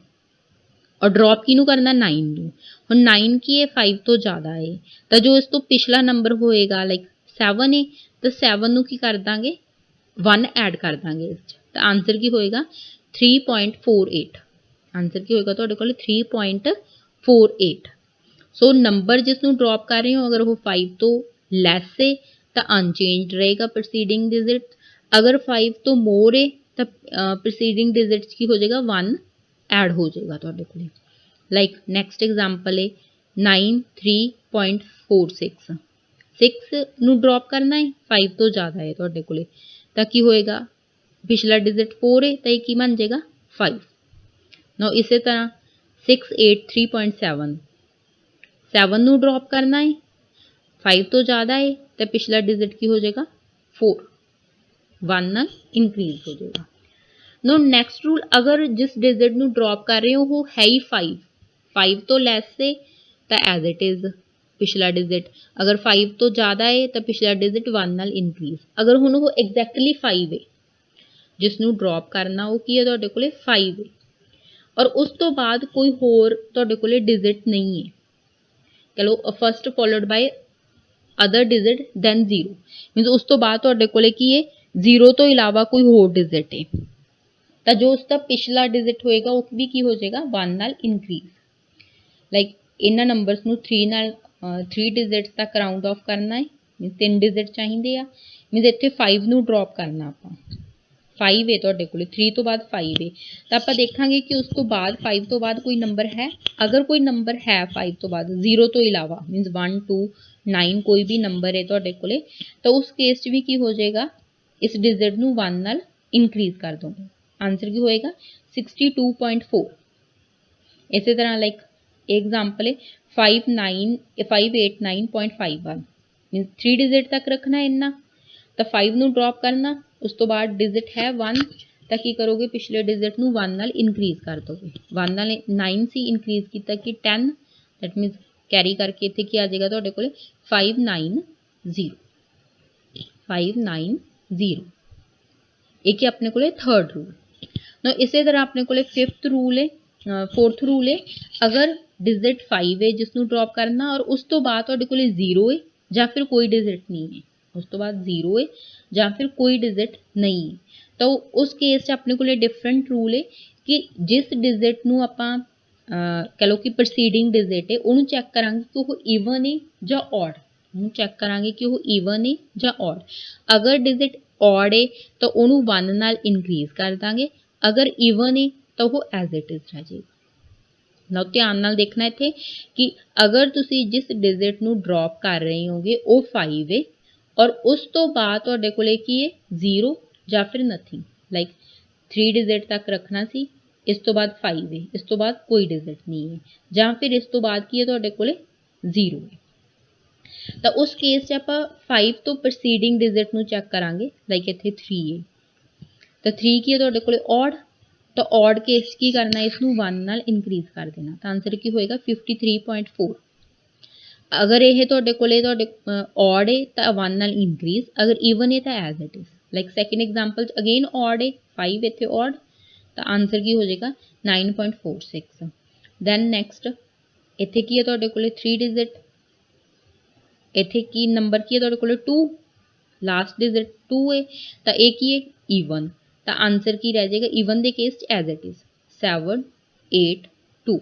ਔਰ ਡ੍ਰੌਪ ਕਿਹਨੂੰ ਕਰਨਾ 9 ਨੂੰ। ਹੁਣ 9 ਕੀ ਹੈ 5 ਤੋਂ ਜ਼ਿਆਦਾ ਹੈ ਤਾਂ ਜੋ ਇਸ ਤੋਂ ਪਿਛਲਾ ਨੰਬਰ ਹੋਏਗਾ ਲਾਈਕ 7 ਹੈ ਤਾਂ 7 ਨੂੰ ਕੀ ਕਰ ਦਾਂਗੇ 1 ਐਡ ਕਰ ਦਾਂਗੇ ਇਸ 'ਚ ਤਾਂ ਆਨਸਰ ਕੀ ਹੋਏਗਾ 3.48। ਆਨਸਰ ਕੀ ਹੋਏਗਾ ਤੁਹਾਡੇ ਕੋਲ 3.48। ਸੋ ਨੰਬਰ ਜਿਸ ਨੂੰ ਡ੍ਰੌਪ ਕਰ ਰਹੇ ਹੋ ਅਗਰ ਉਹ 5 ਤੋਂ ਲੈਸ ਹੈ ਤਾਂ ਅਨਚੇਂਜਡ ਰਹੇਗਾ ਪ੍ਰਸੀਡਿੰਗ ਡਿਜਿਟ, ਅਗਰ 5 ਤੋਂ ਮੋਰ ਹੈ ਤਾਂ ਪ੍ਰਸੀਡਿੰਗ ਡਿਜਿਟ ਕੀ ਹੋ ਜਾਏਗਾ 1 ਐਡ ਹੋ ਜਾਏਗਾ ਤੁਹਾਡੇ ਕੋਲ। ਲਾਈਕ ਨੈਕਸਟ ਐਗਜ਼ਾਮਪਲ ਹੈ 93.46 6 ਨੂੰ ਡ੍ਰੌਪ ਕਰਨਾ ਹੈ 5 ਤੋਂ ਜ਼ਿਆਦਾ ਹੈ ਤੁਹਾਡੇ ਕੋਲੇ ਤਾਂ ਕੀ ਹੋਏਗਾ ਪਿਛਲਾ ਡਿਜਿਟ 4 ਹੈ ਤਾਂ ਇਹ ਕੀ ਬਣ ਜਾਏਗਾ 5। ਨਾ ਇਸੇ ਤਰ੍ਹਾਂ 683.7 7 ਨੂੰ ਡ੍ਰੌਪ ਕਰਨਾ ਹੈ 5 ਤੋਂ ਜ਼ਿਆਦਾ ਹੈ ਤਾਂ ਪਿਛਲਾ ਡਿਜਿਟ ਕੀ ਹੋ ਜਾਏਗਾ 4 1 ਨਾਲ ਇਨਕਰੀਜ਼ ਹੋ ਜਾਏਗਾ। ਨੋ ਨੈਕਸਟ ਰੂਲ, ਅਗਰ ਜਿਸ ਡਿਜਿਟ ਨੂੰ ਡ੍ਰੌਪ ਕਰ ਰਹੇ ਹੋ ਉਹ ਹੈ ਹੀ 5 ਤੋਂ ਲੈਸ ਹੈ ਤਾਂ ਐਜ਼ ਇਟ ਇਜ਼ ਪਿਛਲਾ ਡਿਜਿਟ, ਅਗਰ 5 ਤੋਂ ਜ਼ਿਆਦਾ ਹੈ ਤਾਂ ਪਿਛਲਾ ਡਿਜਿਟ 1 ਨਾਲ ਇਨਕਰੀਜ਼। ਅਗਰ ਹੁਣ ਉਹ ਐਗਜ਼ੈਕਟਲੀ 5 ਹੈ ਜਿਸ ਨੂੰ ਡ੍ਰੌਪ ਕਰਨਾ ਉਹ ਕੀ ਹੈ ਤੁਹਾਡੇ ਕੋਲੇ 5 ਹੈ ਔਰ ਉਸ ਤੋਂ ਬਾਅਦ ਕੋਈ ਹੋਰ ਤੁਹਾਡੇ ਕੋਲੇ ਡਿਜਿਟ ਨਹੀਂ ਹੈ, ਚਲੋ ਫਸਟ ਫੋਲੋਡ ਬਾਈ ਅਦਰ ਡਿਜਿਟ ਦੈਨ 0 ਮੀਨਸ ਉਸ ਤੋਂ ਬਾਅਦ ਤੁਹਾਡੇ ਕੋਲੇ ਕੀ ਹੈ 0 ਤੋਂ ਇਲਾਵਾ ਕੋਈ ਹੋਰ ਡਿਜਿਟ ਹੈ ਤਾਂ ਜੋ ਉਸ ਦਾ ਪਿਛਲਾ ਡਿਜਿਟ ਹੋਏਗਾ ਉਹ ਵੀ ਕੀ ਹੋ ਜਾਏਗਾ 1 ਨਾਲ ਇਨਕਰੀਜ਼। ਲਾਈਕ ਇਹਨਾਂ ਨੰਬਰਸ ਨੂੰ 3 ਨਾਲ 3 ਡਿਜਿਟਸ ਤੱਕ ਰਾਊਂਡ ਆਫ ਕਰਨਾ ਹੈ ਮੀਨਸ 3 ਡਿਜਿਟ ਚਾਹੀਦੇ ਆ ਮੀਨਸ ਇੱਥੇ 5 ਨੂੰ ਡ੍ਰੌਪ ਕਰਨਾ ਆਪਾਂ 5 ਹੈ ਤੁਹਾਡੇ ਕੋਲ 3 ਤੋਂ ਬਾਅਦ 5 ਹੈ ਤਾਂ ਆਪਾਂ ਦੇਖਾਂਗੇ ਕਿ ਉਸ ਤੋਂ ਬਾਅਦ 5 ਤੋਂ ਬਾਅਦ ਕੋਈ ਨੰਬਰ ਹੈ, ਅਗਰ ਕੋਈ ਨੰਬਰ ਹੈ 5 ਤੋਂ ਬਾਅਦ 0 ਤੋਂ ਇਲਾਵਾ ਮੀਨਸ 1 2 9 ਕੋਈ ਵੀ ਨੰਬਰ ਹੈ ਤੁਹਾਡੇ ਕੋਲੇ ਤਾਂ ਉਸ ਕੇਸ 'ਚ ਵੀ ਕੀ ਹੋ ਜਾਏਗਾ ਇਸ ਡਿਜਿਟ ਨੂੰ 1 ਨਾਲ ਇਨਕਰੀਜ਼ ਕਰ ਦੋਗੇ। ਆਨਸਰ ਕੀ ਹੋਏਗਾ 62.4। ਇਸੇ ਤਰ੍ਹਾਂ ਲਾਈਕ एग्जाम्पल है 589.51 मीन 3 डिजिट तक रखना है इन्ना तो 5 ਨੂੰ ਡ੍ਰੌਪ ਕਰਨਾ ਉਸ ਤੋਂ ਬਾਅਦ ਡਿਜਿਟ ਹੈ 1 ਤਾਂ ਕੀ ਕਰੋਗੇ ਪਿਛਲੇ ਡਿਜਿਟ ਨੂੰ 1 ਨਾਲ ਇਨਕਰੀਜ਼ ਕਰ ਦੋਗੇ। 1 ਨਾਲ 9 ਸੀ ਇਨਕਰੀਜ਼ ਕੀਤਾ ਕਿ 10 ਦੈਟ ਮੀਨਸ ਕੈਰੀ ਕਰਕੇ ਇੱਥੇ ਕੀ ਆ ਜਾਏਗਾ ਤੁਹਾਡੇ ਕੋਲੇ 590 ਇਹ ਕਿ ਆਪਣੇ ਕੋਲੇ ਥਰਡ रूल। ਨਾ ਇਸੇ ਤਰ੍ਹਾਂ ਆਪਣੇ ਕੋਲੇ ਫਿਫਥ रूल है फोर्थ रूल है अगर डिजिट 5 है जिसनों ड्रॉप करना और उस तो बाद तुहाडे कोले 0 है या फिर कोई डिजिट नहीं है उस तो बाद 0 है या फिर कोई डिजिट नहीं है तो उस केस च अपने कोले डिफरेंट रूल है कि जिस डिजिट नूं आपां कह लो कि प्रसीडिंग डिजिट है उन्होंने चैक करांगे कि वो ईवन है या ऑड, उन्होंने चैक करांगे कि वो ईवन है या ऑड। अगर डिजिट ऑड है तो उन्होंने 1 नाल इनक्रीज कर दांगे, अगर ईवन है तो वो एज इट इज रह जाएगा। ना ध्यान नाल देखना इत्थे कि अगर तुसी जिस डिजिट नूं ड्रॉप कर रहे होगे वो 5 है और उस तो बाद तुहाडे कोले की है 0 या फिर नथिंग लाइक 3 डिजिट तक रखना सी इस तो बाद 5 है इस तो बाद कोई डिजिट नहीं है या फिर इस तो बाद की है तुहाडे कोले 0 है तो उस केस च आपां 5 तो प्रसीडिंग डिजिट नूं चैक करांगे लाइक इत्थे 3 है तो 3 की है तुहाडे कोले ऑड तो ऑड केस की करना इसनूं 1 नाल इनक्रीज कर देना तो आंसर की होएगा 53.4। अगर यह तुहाडे कोले तुहाडे ऑड है तो 1 नाल इनक्रीज, अगर ईवन है तो as it is like second example again odd है 5 इत्थे ऑड तो आंसर की हो जाएगा 9.46। दैन नैक्सट इत्थे की है तुहाडे कोले 3 डिजिट इत्थे की नंबर की है तुहाडे कोले 2 लास्ट डिजिट 2 है तो ये की है ईवन तो आंसर की रह जाएगा ईवन के case as it is 782।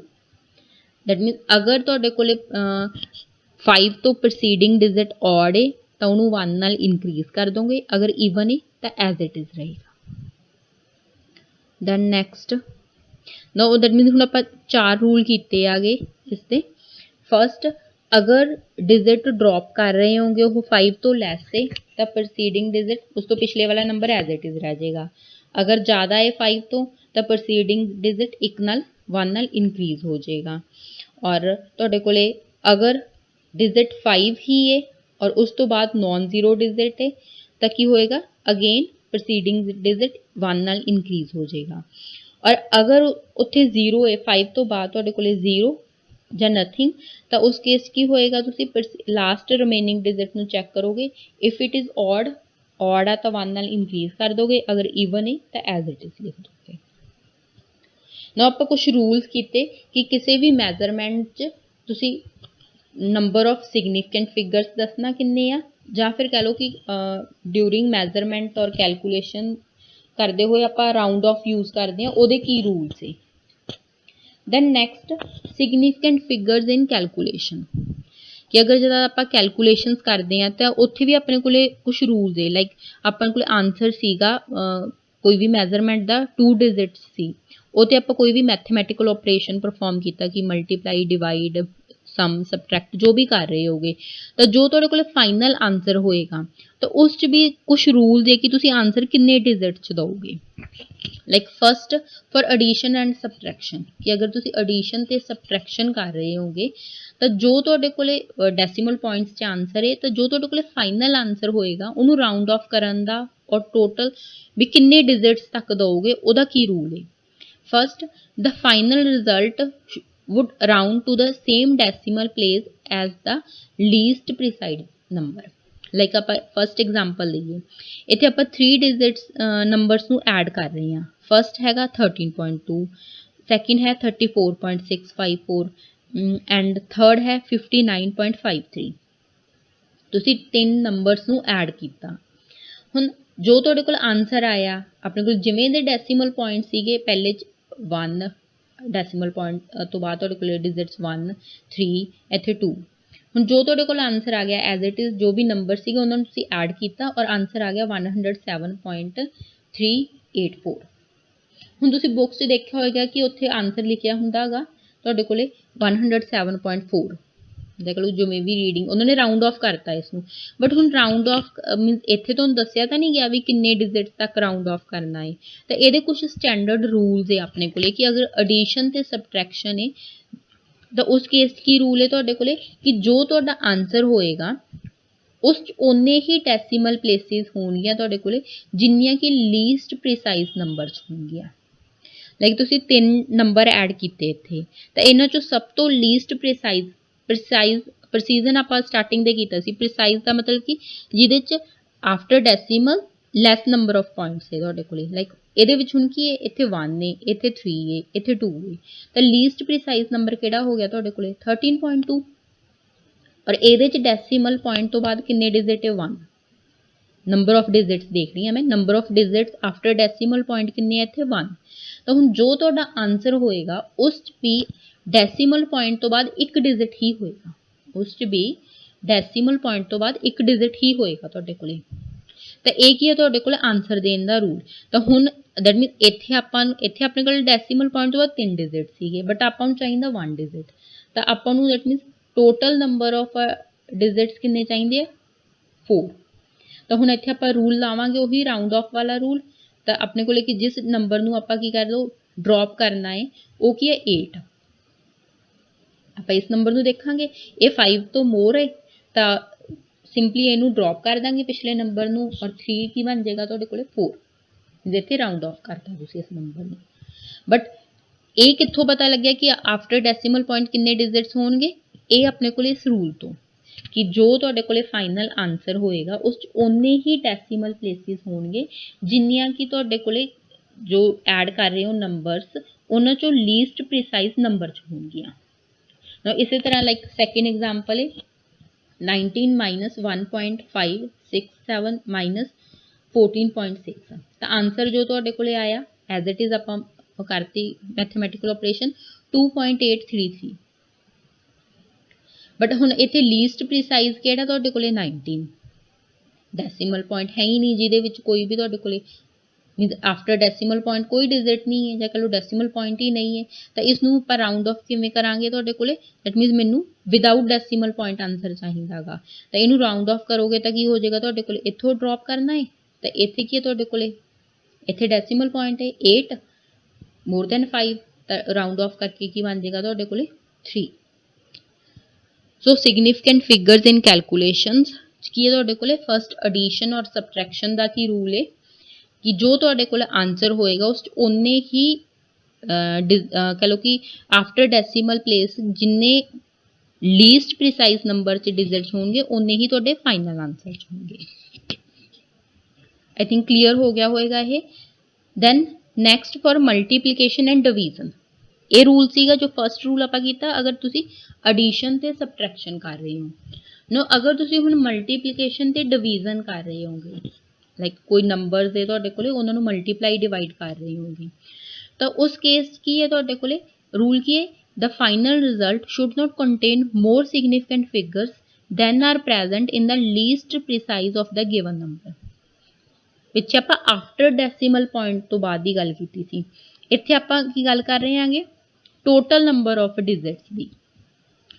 That mean अगर तुहाडे कोले 5 तो प्रसीडिंग डिजिट ऑड है तो उन्होंने 1 नाल इनक्रीज कर दोगे, अगर ईवन है तो एज इट इज रहेगा। Then next now that means ਹੁਣ ਆਪਾਂ 4 ਰੂਲ ਕੀਤੇ ਆਗੇ ਇਸ ਦੇ। ਫਸਟ, ਅਗਰ ਡਿਜਿਟ ਡ੍ਰੌਪ ਕਰ ਰਹੇ ਹੋਗੇ ਉਹ 5 ਤੋਂ ਲੈਸ ਹੈ ਤਾਂ ਪ੍ਰਸੀਡਿੰਗ ਡਿਜਿਟ ਉਸ ਤੋਂ ਪਿਛਲੇ ਵਾਲਾ ਨੰਬਰ ਐਜ਼ ਇਟ ਇਜ਼ ਰਹਿ ਜਾਏਗਾ। ਅਗਰ ਜ਼ਿਆਦਾ ਹੈ 5 ਤੋਂ ਤਾਂ ਪ੍ਰਸੀਡਿੰਗ ਡਿਜਿਟ 1 ਨਾਲ 1 ਨਾਲ ਇਨਕਰੀਜ਼ ਹੋ ਜਾਏਗਾ। ਔਰ ਤੁਹਾਡੇ ਕੋਲੇ ਅਗਰ ਡਿਜਿਟ 5 ਹੀ ਹੈ ਔਰ ਉਸ ਤੋਂ ਬਾਅਦ ਨॉन ਜ਼ੀਰੋ ਡਿਜਿਟ ਹੈ ਤਾਂ ਕੀ ਹੋਏਗਾ, ਅਗੇਨ ਪ੍ਰਸੀਡਿੰਗ ਡਿਜਿਟ 1 ਨਾਲ ਇਨਕਰੀਜ਼ ਹੋ ਜਾਏਗਾ। ਔਰ ਅਗਰ ਉੱਥੇ 0 ਹੈ 5 ਤੋਂ ਬਾਅਦ ਤੁਹਾਡੇ ਕੋਲੇ 0 ਜਾਂ ਨਥਿੰਗ ਤਾਂ ਉਸ ਕੇਸ ਕੀ ਹੋਏਗਾ, ਤੁਸੀਂ ਲਾਸਟ ਰਿਮੇਨਿੰਗ ਡਿਜਿਟ ਨੂੰ ਚੈੱਕ ਕਰੋਗੇ। ਇਫ ਇਟ ਇਜ਼ ਔਡ ਆ ਤਾਂ 1 ਨਾਲ ਇਨਕਰੀਜ਼ ਕਰ ਦੋਗੇ, ਅਗਰ ਈਵਨ ਹੈ ਤਾਂ ਐਜ਼ ਇਟ ਇਜ਼ ਲਿਖ ਦੋਗੇ। ਨਾ ਆਪਾਂ ਕੁਝ ਰੂਲਸ ਕੀਤੇ ਕਿ ਕਿਸੇ ਵੀ ਮੈਜ਼ਰਮੈਂਟ 'ਚ ਤੁਸੀਂ ਨੰਬਰ ਆਫ ਸਿਗਨੀਫਿਕੈਂਟ ਫਿਗਰਸ ਦੱਸਣਾ ਕਿੰਨੇ ਆ, ਜਾਂ ਫਿਰ ਕਹਿ ਲਓ ਕਿ ਡਿਊਰਿੰਗ ਮੈਜ਼ਰਮੈਂਟ ਔਰ ਕੈਲਕੂਲੇਸ਼ਨ ਕਰਦੇ ਹੋਏ ਆਪਾਂ ਰਾਊਂਡ ਆਫ ਯੂਜ਼ ਕਰਦੇ ਹਾਂ, ਉਹਦੇ ਕੀ ਰੂਲ ਸੀ। ਦੈਨ ਨੈਕਸਟ, ਸਿਗਨੀਫਿਕੈਂਟ ਫਿਗਰਸ ਇਨ ਕੈਲਕੂਲੇਸ਼ਨ, ਕਿ ਅਗਰ ਜਦੋਂ ਆਪਾਂ ਕੈਲਕੂਲੇਸ਼ਨਸ ਕਰਦੇ ਹਾਂ ਤਾਂ ਉੱਥੇ ਵੀ ਆਪਣੇ ਕੋਲੇ ਕੁਝ ਰੂਲਸ ਹੈ। ਲਾਈਕ ਆਪਣੇ ਕੋਲ ਆਨਸਰ ਸੀਗਾ ਕੋਈ ਵੀ ਮੈਜ਼ਰਮੈਂਟ ਦਾ 2 ਡਿਜਿਟਸ ਸੀ, ਉਹ 'ਤੇ ਆਪਾਂ ਕੋਈ ਵੀ ਮੈਥਮੈਟੀਕਲ ਆਪਰੇਸ਼ਨ ਪਰਫੋਰਮ ਕੀਤਾ ਕਿ ਮਲਟੀਪਲਾਈ, ਡਿਵਾਈਡ, ਸਮ, ਸਬਟਰੈਕਟ ਜੋ ਵੀ ਕਰ ਰਹੇ ਹੋਗੇ, ਤਾਂ ਜੋ ਤੁਹਾਡੇ ਕੋਲ ਫਾਈਨਲ ਆਨਸਰ ਹੋਏਗਾ ਤਾਂ ਉਸ 'ਚ ਵੀ ਕੁਝ ਰੂਲਸ ਹੈ ਕਿ ਤੁਸੀਂ ਆਨਸਰ ਕਿੰਨੇ ਡਿਜਿਟ 'ਚ ਦਿਓਗੇ। Like first, for addition and subtraction, ਕਿ ਅਗਰ ਤੁਸੀਂ ਐਡੀਸ਼ਨ ਤੇ ਸਬਟਰੈਕਸ਼ਨ ਕਰ ਰਹੇ ਹੋਗੇ ਤਾਂ ਜੋ ਤੁਹਾਡੇ ਕੋਲੇ ਡੈਸੀਮਲ ਪੁਆਇੰਟਸ 'ਚ ਆਨਸਰ ਹੈ ਤਾਂ ਜੋ ਤੁਹਾਡੇ ਕੋਲੇ ਫਾਈਨਲ ਆਨਸਰ ਹੋਏਗਾ ਉਹਨੂੰ ਰਾਊਂਡ ਆਫ ਕਰਨ ਦਾ ਔਰ ਟੋਟਲ ਵੀ ਕਿੰਨੇ ਡਿਜਿਟਸ ਤੱਕ ਦਿਓਗੇ ਉਹਦਾ ਕੀ ਰੂਲ ਹੈ। First, the final result would round to the same decimal place as the least precise number। Like ਆਪਾਂ ਫਸਟ ਐਗਜ਼ਾਮਪਲ ਲਈਏ, ਇੱਥੇ ਆਪਾਂ 3 ਡਿਜਿਟਸ ਨੰਬਰਸ ਨੂੰ ਐਡ ਕਰ ਰਹੇ ਹਾਂ। ਫਸਟ ਹੈਗਾ 13.2, ਸੈਕਿੰਡ ਹੈ 34.654 ਐਂਡ ਥਰਡ ਹੈ 59.53। ਤੁਸੀਂ 3 ਨੰਬਰਸ ਨੂੰ ਐਡ ਕੀਤਾ। ਹੁਣ ਜੋ ਤੁਹਾਡੇ ਕੋਲ ਆਨਸਰ ਆਇਆ, ਆਪਣੇ ਕੋਲ ਜਿਵੇਂ ਦੇ ਡੈਸੀਮਲ ਪੁਆਇੰਟ ਸੀਗੇ ਪਹਿਲੇ 'ਚ 1 ਡੈਸੀਮਲ ਪੁਆਇੰਟ ਤੋਂ ਬਾਅਦ ਤੁਹਾਡੇ ਕੋਲ ਡਿਜਿਟਸ 1, 3, ਇੱਥੇ 2। ਹੁਣ ਜੋ ਤੁਹਾਡੇ ਕੋਲ ਆਨਸਰ ਆ ਗਿਆ ਐਜ਼ ਇਟ ਇਜ਼ ਜੋ ਵੀ ਨੰਬਰ ਸੀਗੇ ਉਹਨਾਂ ਨੂੰ ਤੁਸੀਂ ਐਡ ਕੀਤਾ ਔਰ ਆਨਸਰ ਆ ਗਿਆ 107.384। ਹੁਣ ਤੁਸੀਂ ਬੁੱਕਸ 'ਚ ਦੇਖਿਆ ਹੋਏਗਾ ਕਿ ਉੱਥੇ ਆਨਸਰ ਲਿਖਿਆ ਹੁੰਦਾ ਹੈਗਾ ਤੁਹਾਡੇ ਕੋਲੇ 107.4। ਦੇਖ ਲਓ ਜਿਵੇਂ ਵੀ ਰੀਡਿੰਗ ਉਹਨਾਂ ਨੇ ਰਾਊਂਡ ਆਫ ਕਰਤਾ ਇਸ ਨੂੰ, ਬਟ ਹੁਣ ਰਾਊਂਡ ਆਫ ਮੀਨਸ ਇੱਥੇ ਤੁਹਾਨੂੰ ਦੱਸਿਆ ਤਾਂ ਨਹੀਂ ਗਿਆ ਵੀ ਕਿੰਨੇ ਡਿਜਿਟ ਤੱਕ ਰਾਊਂਡ ਆਫ ਕਰਨਾ ਹੈ। ਤਾਂ ਇਹਦੇ ਕੁਝ ਸਟੈਂਡਰਡ ਰੂਲਸ ਹੈ ਆਪਣੇ ਕੋਲੇ ਕਿ ਅਗਰ ਐਡੀਸ਼ਨ ਤੇ ਸਬਟਰੈਕਸ਼ਨ ਹੈ ਤਾਂ ਉਸ ਕੇਸ 'ਚ ਕੀ ਰੂਲ ਹੈ ਤੁਹਾਡੇ ਕੋਲੇ ਕਿ ਜੋ ਤੁਹਾਡਾ ਆਨਸਰ ਹੋਏਗਾ ਉਸ 'ਚ ਓਨੇ ਹੀ ਡੈਸੀਮਲ ਪਲੇਸਿਸ ਹੋਣਗੀਆਂ ਤੁਹਾਡੇ ਕੋਲੇ ਜਿੰਨੀਆਂ ਕਿ ਲੀਸਟ ਪ੍ਰੀਸਾਈਜ਼ ਨੰਬਰਸ ਹੋਣਗੀਆਂ। ਲਾਈਕ ਤੁਸੀਂ 3 ਨੰਬਰ ਐਡ ਕੀਤੇ ਇੱਥੇ ਤਾਂ ਇਹਨਾਂ 'ਚੋਂ ਸਭ ਤੋਂ ਲੀਸਟ ਪ੍ਰਸੀਜ਼ਨ ਆਪਾਂ ਸਟਾਰਟਿੰਗ ਦੇ ਕੀਤਾ ਸੀ। ਪ੍ਰੀਸਾਈਜ਼ ਦਾ ਮਤਲਬ ਕਿ ਜਿਹਦੇ 'ਚ after decimal less number of points ਹੈ ਤੁਹਾਡੇ ਕੋਲੇ। ਲਾਈਕ ਇਹਦੇ ਵਿੱਚ ਹੁਣ ਕੀ ਹੈ, ਇੱਥੇ 1 ਹੈ, ਇੱਥੇ 3 ਹੈ, ਇੱਥੇ 2 ਹੈ, ਤਾਂ ਲੀਸਟ ਪ੍ਰੀਸਾਈਜ਼ ਨੰਬਰ ਕਿਹੜਾ ਹੋ ਗਿਆ ਤੁਹਾਡੇ ਕੋਲੇ 13.2। ਔਰ ਇਹਦੇ 'ਚ ਡੈਸੀਮਲ ਪੁਆਇੰਟ ਤੋਂ ਬਾਅਦ ਕਿੰਨੇ ਡਿਜਿਟ ਹੈ 1। ਨੰਬਰ ਆਫ ਡਿਜਿਟਸ ਦੇਖ ਰਹੀ ਹਾਂ ਮੈਂ, number of digits after decimal point ਕਿੰਨੇ ਹੈ ਇੱਥੇ 1। ਤਾਂ ਹੁਣ ਜੋ ਤੁਹਾਡਾ ਆਨਸਰ ਹੋਏਗਾ ਉਸ 'ਚ ਵੀ ਡੈਸੀਮਲ ਪੁਆਇੰਟ ਤੋਂ ਬਾਅਦ ਇੱਕ ਡਿਜਿਟ ਹੀ ਹੋਏਗਾ, ਉਸ 'ਚ ਵੀ ਡੈਸੀਮਲ ਪੁਆਇੰਟ ਤੋਂ ਬਾਅਦ ਇੱਕ ਡਿਜਿਟ ਹੀ ਹੋਏਗਾ ਤੁਹਾਡੇ ਕੋਲੇ। ਤਾਂ ਇਹ ਕੀ ਹੈ ਤੁਹਾਡੇ ਕੋਲ ਆਨਸਰ ਦੇਣ ਦਾ ਰੂਲ। ਤਾਂ ਹੁਣ ਦੈਟ ਮੀਨਸ ਇੱਥੇ ਆਪਣੇ ਕੋਲ ਡੈਸੀਮਲ ਪੁਆਇੰਟ ਤੋਂ ਬਾਅਦ 3 ਡਿਜਿਟ ਸੀਗੇ ਬਟ ਆਪਾਂ ਨੂੰ ਚਾਹੀਦਾ 1 ਡਿਜਿਟ, ਤਾਂ ਆਪਾਂ ਨੂੰ that means total number of digits ਕਿੰਨੇ ਚਾਹੀਦੇ ਆ 4। ਤਾਂ ਹੁਣ ਇੱਥੇ ਆਪਾਂ ਰੂਲ ਲਾਵਾਂਗੇ ਉਹੀ ਰਾਊਂਡ ਆਫ ਵਾਲਾ ਰੂਲ। ਤਾਂ ਆਪਣੇ ਕੋਲੇ ਕਿ ਜਿਸ ਨੰਬਰ ਨੂੰ ਆਪਾਂ ਕੀ ਕਰ ਲਓ ਡ੍ਰੌਪ ਕਰਨਾ ਹੈ ਉਹ ਕੀ ਹੈ 8। ਆਪਾਂ ਇਸ ਨੰਬਰ ਨੂੰ ਦੇਖਾਂਗੇ ਇਹ 5 ਤੋਂ ਮੋਰ ਹੈ ਤਾਂ ਸਿੰਪਲੀ ਇਹਨੂੰ ਡ੍ਰੌਪ ਕਰ ਦਾਂਗੇ ਪਿਛਲੇ ਨੰਬਰ ਨੂੰ ਔਰ 3 ਕੀ ਬਣ ਜਾਏਗਾ ਤੁਹਾਡੇ ਕੋਲੇ 4, ਜਿੱਥੇ ਰਾਊਂਡ ਆਫ ਕਰਤਾ ਤੁਸੀਂ ਇਸ ਨੰਬਰ ਨੂੰ। ਬਟ ਇਹ ਕਿੱਥੋਂ ਪਤਾ ਲੱਗਿਆ ਕਿ ਆਫਟਰ ਡੈਸੀਮਲ ਪੁਆਇੰਟ ਕਿੰਨੇ ਡਿਜਿਟਸ ਹੋਣਗੇ, ਇਹ ਆਪਣੇ ਕੋਲੇ ਇਸ ਰੂਲ ਤੋਂ ਕਿ ਜੋ ਤੁਹਾਡੇ ਕੋਲੇ ਫਾਈਨਲ ਆਨਸਰ ਹੋਏਗਾ ਉਸ 'ਚ ਓਨੇ ਹੀ ਡੈਸੀਮਲ ਪਲੇਸਿਸ ਹੋਣਗੇ ਜਿੰਨੀਆਂ ਕਿ ਤੁਹਾਡੇ ਕੋਲੇ ਜੋ ਐਡ ਕਰ ਰਹੇ ਹੋ ਨੰਬਰਸ ਉਹਨਾਂ 'ਚੋਂ ਲੀਸਟ ਪ੍ਰੀਸਾਈਜ਼ ਨੰਬਰ 'ਚ ਹੋਣਗੀਆਂ। ਇਸੇ ਤਰ੍ਹਾਂ ਲਾਈਕ ਸੈਕਿੰਡ ਐਗਜ਼ਾਮਪਲ ਹੈ 19 minus 1.567 minus 14.6। ਤਾਂ ਆਨਸਰ ਜੋ ਤੁਹਾਡੇ ਕੋਲੇ ਆਇਆ ਐਜ਼ ਇਟ ਇਜ਼ ਆਪਾਂ ਕਰਤੀ ਮੈਥਮੈਟੀਕਲ ਆਪਰੇਸ਼ਨ 2.833। ਬਟ ਹੁਣ ਇੱਥੇ ਲੀਸਟ ਪ੍ਰੀਸਾਈਜ਼ ਕਿਹੜਾ ਤੁਹਾਡੇ ਕੋਲੇ 19। ਡੈਸੀਮਲ ਪੁਆਇੰਟ ਹੈ ਹੀ ਨਹੀਂ ਜਿਹਦੇ ਵਿੱਚ ਕੋਈ ਵੀ ਤੁਹਾਡੇ ਕੋਲੇ ਮੀਨਸ ਆਫਟਰ ਡੈਸੀਮਲ ਪੁਆਇੰਟ ਕੋਈ ਡਿਜਿਟ ਨਹੀਂ ਹੈ, ਜਾਂ ਕਹ ਲਓ ਡੈਸੀਮਲ ਪੁਆਇੰਟ ਹੀ ਨਹੀਂ ਹੈ, ਤਾਂ ਇਸ ਨੂੰ ਆਪਾਂ ਰਾਊਂਡ ਆਫ ਕਿਵੇਂ ਕਰਾਂਗੇ ਤੁਹਾਡੇ ਕੋਲੇ, ਦੈਟ ਮੀਨਸ ਮੈਨੂੰ ਵਿਦਆਊਟ ਡੈਸੀਮਲ ਪੁਆਇੰਟ ਆਂਸਰ ਚਾਹੀਦਾ ਗਾ, ਤਾਂ ਇਹਨੂੰ ਰਾਊਂਡ ਆਫ ਕਰੋਗੇ ਤਾਂ ਕੀ ਹੋ ਜਾਏਗਾ ਤੁਹਾਡੇ ਕੋਲੇ, ਇੱਥੋਂ ਡ੍ਰੌਪ ਕਰਨਾ ਹੈ, ਤਾਂ ਇੱਥੇ ਕੀ ਹੈ ਤੁਹਾਡੇ ਕੋਲੇ, ਇੱਥੇ ਡੈਸੀਮਲ ਪੁਆਇੰਟ ਹੈ 8 more than 5, ਤਾਂ ਰਾਊਂਡ ਆਫ ਕਰਕੇ ਕੀ ਬਣ ਜਾਏਗਾ ਤੁਹਾਡੇ ਕੋਲੇ 3। ਸੋ ਸਿਗਨੀਫਿਕੈਂਟ ਫਿਗਰਸ ਇਨ ਕੈਲਕੂਲੇਸ਼ਨਸ ਕੀ ਹੈ ਤੁਹਾਡੇ ਕੋਲੇ, ਫਸਟ ਐਡੀਸ਼ਨ ਔਰ ਸਬਟਰੈਕਸ਼ਨ ਦਾ ਕੀ ਰੂਲ ਹੈ ਕਿ ਜੋ ਤੁਹਾਡੇ ਕੋਲ ਆਂਸਰ ਹੋਏਗਾ ਉਸ 'ਚ ਓਨੇ ਹੀ ਕਹ ਲਓ ਕਿ ਆਫਟਰ ਡੈਸੀਮਲ ਪਲੇਸ ਜਿੰਨੇ ਲੀਸਟ ਪ੍ਰੀਸਾਈਜ਼ ਨੰਬਰ 'ਚ ਡਿਜਿਟਸ ਹੋਣਗੇ ਓਨੇ ਹੀ ਤੁਹਾਡੇ ਫਾਈਨਲ ਆਂਸਰ 'ਚ ਹੋਣਗੇ। ਆਈ ਥਿੰਕ ਕਲੀਅਰ ਹੋ ਗਿਆ ਹੋਏਗਾ ਇਹ। Then next for multiplication and division, ਇਹ ਰੂਲ ਸੀਗਾ ਜੋ ਫਸਟ ਰੂਲ ਆਪਾਂ ਕੀਤਾ ਅਗਰ ਤੁਸੀਂ ਐਡੀਸ਼ਨ ਤੇ ਸਬਟਰੈਕਸ਼ਨ ਕਰ ਰਹੇ ਹੋ। ਨੋ ਅਗਰ ਤੁਸੀਂ ਹੁਣ ਮਲਟੀਪਲੀਕੇਸ਼ਨ ਤੇ ਡਿਵੀਜ਼ਨ ਕਰ ਰਹੇ ਹੋਗੇ, ਲਾਈਕ ਕੋਈ ਨੰਬਰਸ ਦੇ ਤੁਹਾਡੇ ਕੋਲੇ ਉਹਨਾਂ ਨੂੰ ਮਲਟੀਪਲਾਈ ਡਿਵਾਈਡ ਕਰ ਰਹੇ ਹੋਗੇ, ਤਾਂ ਉਸ ਕੇਸ ਕੀ ਹੈ ਤੁਹਾਡੇ ਕੋਲੇ ਰੂਲ ਕੀ ਹੈ, the final result should not contain more significant figures than are present in the least precise of the given number। ਪਿੱਛੇ ਆਪਾਂ ਆਫਟਰ ਡੈਸੀਮਲ ਪੁਆਇੰਟ ਤੋਂ ਬਾਅਦ ਦੀ ਗੱਲ ਕੀਤੀ ਸੀ, ਇੱਥੇ ਆਪਾਂ ਕੀ ਗੱਲ ਕਰ ਰਹੇ ਹਾਂਗੇ, ਟੋਟਲ ਨੰਬਰ ਆਫ ਡਿਜਿਟਸ ਦੀ।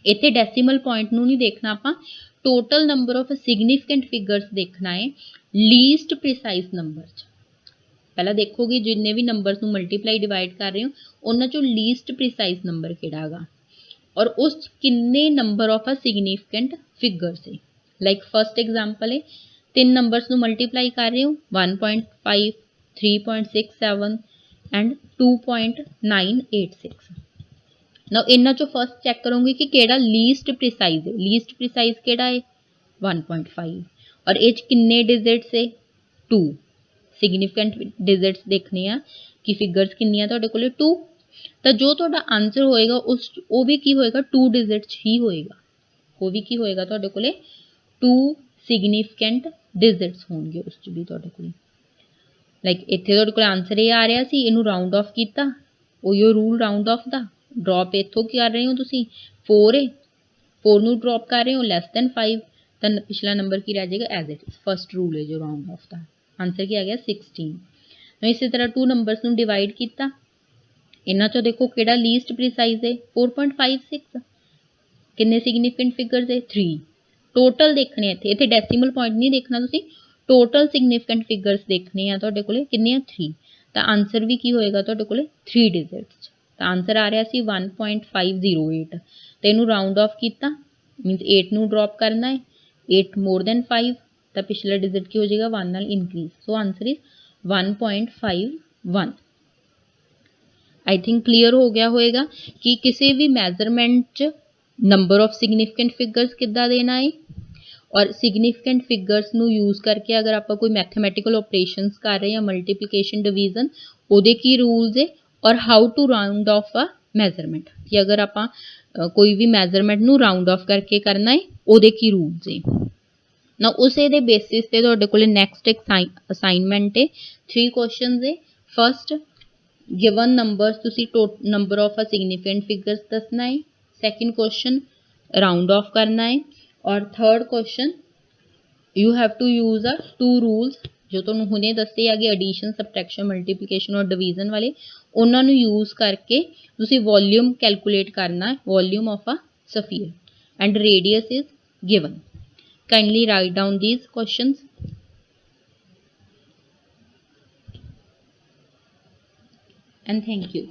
ਇੱਥੇ ਡੈਸੀਮਲ ਪੁਆਇੰਟ ਨੂੰ ਨਹੀਂ ਦੇਖਣਾ ਆਪਾਂ, total number of significant figures ਦੇਖਣਾ ਹੈ ਲੀਸਟ ਪ੍ਰੀਸਾਈਜ਼ ਨੰਬਰ 'ਚ। ਪਹਿਲਾਂ ਦੇਖੋਗੇ ਜਿੰਨੇ ਵੀ ਨੰਬਰਸ ਨੂੰ ਮਲਟੀਪਲਾਈ ਡਿਵਾਈਡ ਕਰ ਰਹੇ ਹੋ ਉਹਨਾਂ 'ਚੋਂ ਲੀਸਟ ਪ੍ਰੀਸਾਈਜ਼ ਨੰਬਰ ਕਿਹੜਾ ਹੈਗਾ, ਔਰ ਉਸ 'ਚ ਕਿੰਨੇ number of a significant figures ਹੈ। ਲਾਈਕ ਫਸਟ ਐਗਜ਼ਾਮਪਲ ਹੈ, 3 ਨੰਬਰਸ ਨੂੰ ਮਲਟੀਪਲਾਈ ਕਰ ਰਹੇ ਹੋ 1.5, 3.67 ਐਂਡ 2.986। ਨਾਓ ਇਹਨਾਂ 'ਚੋਂ ਫਸਟ ਚੈੱਕ ਕਰੋਗੇ ਕਿ ਕਿਹੜਾ ਲੀਸਟ ਪ੍ਰੀਸਾਈਜ਼ ਹੈ। ਲੀਸਟ ਪ੍ਰੀਸਾਈਜ਼ ਕਿਹੜਾ ਹੈ 1.5, ਔਰ ਇਹ 'ਚ ਕਿੰਨੇ ਡਿਜਿਟਸ ਹੈ 2। ਸਿਗਨੀਫਿਕੈਂਟ ਡਿਜਿਟਸ ਦੇਖਣੇ ਆ ਕਿ ਫਿਗਰਸ ਕਿੰਨੀਆਂ ਤੁਹਾਡੇ ਕੋਲੇ 2, ਤਾਂ ਜੋ ਤੁਹਾਡਾ ਆਂਸਰ ਹੋਏਗਾ ਉਸ ਉਹ ਵੀ ਕੀ ਹੋਏਗਾ 2 ਡਿਜਿਟਸ ਹੀ ਹੋਏਗਾ, ਉਹ ਵੀ ਕੀ ਹੋਏਗਾ ਤੁਹਾਡੇ ਕੋਲੇ 2 ਸਿਗਨੀਫਿਕੈਂਟ ਡਿਜਿਟਸ ਹੋਣਗੇ ਉਸ 'ਚ ਵੀ ਤੁਹਾਡੇ ਕੋਲ। ਲਾਈਕ ਇੱਥੇ ਤੁਹਾਡੇ ਕੋਲ ਆਂਸਰ ਇਹ ਆ ਰਿਹਾ ਸੀ, ਇਹਨੂੰ ਰਾਊਂਡ ਆਫ ਕੀਤਾ, ਉਹੀਓ rule round of the. Drop ਇੱਥੋਂ ਕੀ ਕਰ ਰਹੇ ਹੋ ਤੁਸੀਂ 4 ਹੈ, 4 ਨੂੰ ਡ੍ਰੌਪ ਕਰ ਰਹੇ ਹੋ ਲੈਸ ਦੈਨ 5, ਤਾਂ ਪਿਛਲਾ ਨੰਬਰ ਕੀ ਰਹਿ ਜਾਏਗਾ as it is. Fast rule ਹੈ ਜੋ ਰਾਊਂਡ ਆਫ ਦਾ, ਆਂਸਰ ਕੀ ਆ ਗਿਆ 16। ਇਸੇ ਤਰ੍ਹਾਂ 2 ਨੰਬਰਸ ਨੂੰ ਡਿਵਾਈਡ ਕੀਤਾ, ਇਹਨਾਂ 'ਚੋਂ ਦੇਖੋ ਕਿਹੜਾ ਲੀਸਟ ਪ੍ਰੀਸਾਈਜ਼ ਹੈ 4.56, ਕਿੰਨੇ ਸਿਗਨੀਫਿਕੈਂਟ ਫਿਗਰਸ ਹੈ 3। ਟੋਟਲ ਦੇਖਣੇ ਇੱਥੇ, ਇੱਥੇ ਡੈਸੀਮਲ ਪੁਆਇੰਟ ਨਹੀਂ ਦੇਖਣਾ ਤੁਸੀਂ, ਟੋਟਲ ਸਿਗਨੀਫਿਕੈਂਟ ਫਿਗਰਸ ਦੇਖਣੇ ਆ ਤੁਹਾਡੇ ਕੋਲੇ ਕਿੰਨੇ ਆ 3, ਤਾਂ ਆਂਸਰ ਵੀ ਕੀ ਹੋਏਗਾ ਤੁਹਾਡੇ ਕੋਲੇ 3 ਡਿਜਿਟਸ। ਤਾਂ ਆਂਸਰ ਆ ਰਿਹਾ ਸੀ 1.508, ਤੇ ਇਹਨੂੰ ਰਾਊਂਡ ਆਫ ਕੀਤਾ ਮੀਨਸ 8 ਨੂੰ ਡ੍ਰੌਪ ਕਰਨਾ ਹੈ, 8 ਮੋਰ ਦੈਨ 5, ਤਾਂ ਪਿਛਲਾ ਡਿਜਿਟ ਕੀ ਹੋ ਜਾਏਗਾ 1 ਨਾਲ increase, so answer is 1.51। I think clear ਹੋ ਗਿਆ ਹੋਏਗਾ ਕਿ ਕਿਸੇ ਵੀ ਮੈਜ਼ਰਮੈਂਟ 'ਚ ਨੰਬਰ ਆਫ ਸਿਗਨੀਫਿਕੈਂਟ ਫਿਗਰਸ ਕਿੱਦਾਂ ਦੇਣਾ ਹੈ, ਔਰ ਸਿਗਨੀਫਿਕੈਂਟ ਫਿਗਰਸ ਨੂੰ ਯੂਜ਼ ਕਰਕੇ ਅਗਰ ਆਪਾਂ ਕੋਈ ਮੈਥਮੈਟੀਕਲ ਆਪਰੇਸ਼ਨਸ ਕਰ ਰਹੇ ਹਾਂ ਮਲਟੀਪਲੀਕੇਸ਼ਨ ਡਿਵੀਜ਼ਨ, ਉਹਦੇ ਕੀ ਰੂਲਸ ਹੈ, ਔਰ how to round off a measurement, ਕਿ ਅਗਰ ਆਪਾਂ ਕੋਈ ਵੀ ਮੈਜ਼ਰਮੈਂਟ ਨੂੰ ਰਾਊਂਡ ਆਫ ਕਰਕੇ ਕਰਨਾ ਹੈ ਉਹਦੇ ਕੀ ਰੂਲਸ ਹੈ ਨਾ। ਉਸੇ ਦੇ ਬੇਸਿਸ ਤੇ ਤੁਹਾਡੇ ਕੋਲੇ ਨੈਕਸਟ ਅਸਾਈਨਮੈਂਟ ਹੈ 3 ਕੁਐਸਚਨਸ ਹੈ। ਫਸਟ ਗਿਵਨ ਨੰਬਰਸ ਤੁਸੀਂ number of a significant figures ਦੱਸਣਾ ਹੈ, ਸੈਕਿੰਡ ਕੁਐਸਚਨ ਰਾਊਂਡ ਆਫ ਕਰਨਾ ਹੈ, ਔਰ third question you have to use a 2 rules ਜੋ ਤੁਹਾਨੂੰ ਹੁਣੇ ਦੱਸੇ ਹੈਗੇ ਐਡੀਸ਼ਨ ਸਬਟਰੈਕਸ਼ਨ ਮਲਟੀਪਲੀਕੇਸ਼ਨ ਔਰ ਡਿਵੀਜ਼ਨ ਵਾਲੇ, ਉਹਨਾਂ ਨੂੰ ਯੂਜ਼ ਕਰਕੇ ਤੁਸੀਂ ਵੋਲਿਊਮ ਕੈਲਕੂਲੇਟ ਕਰਨਾ ਹੈ, volume of a sphere and radius is given. Kindly write down these questions and thank you.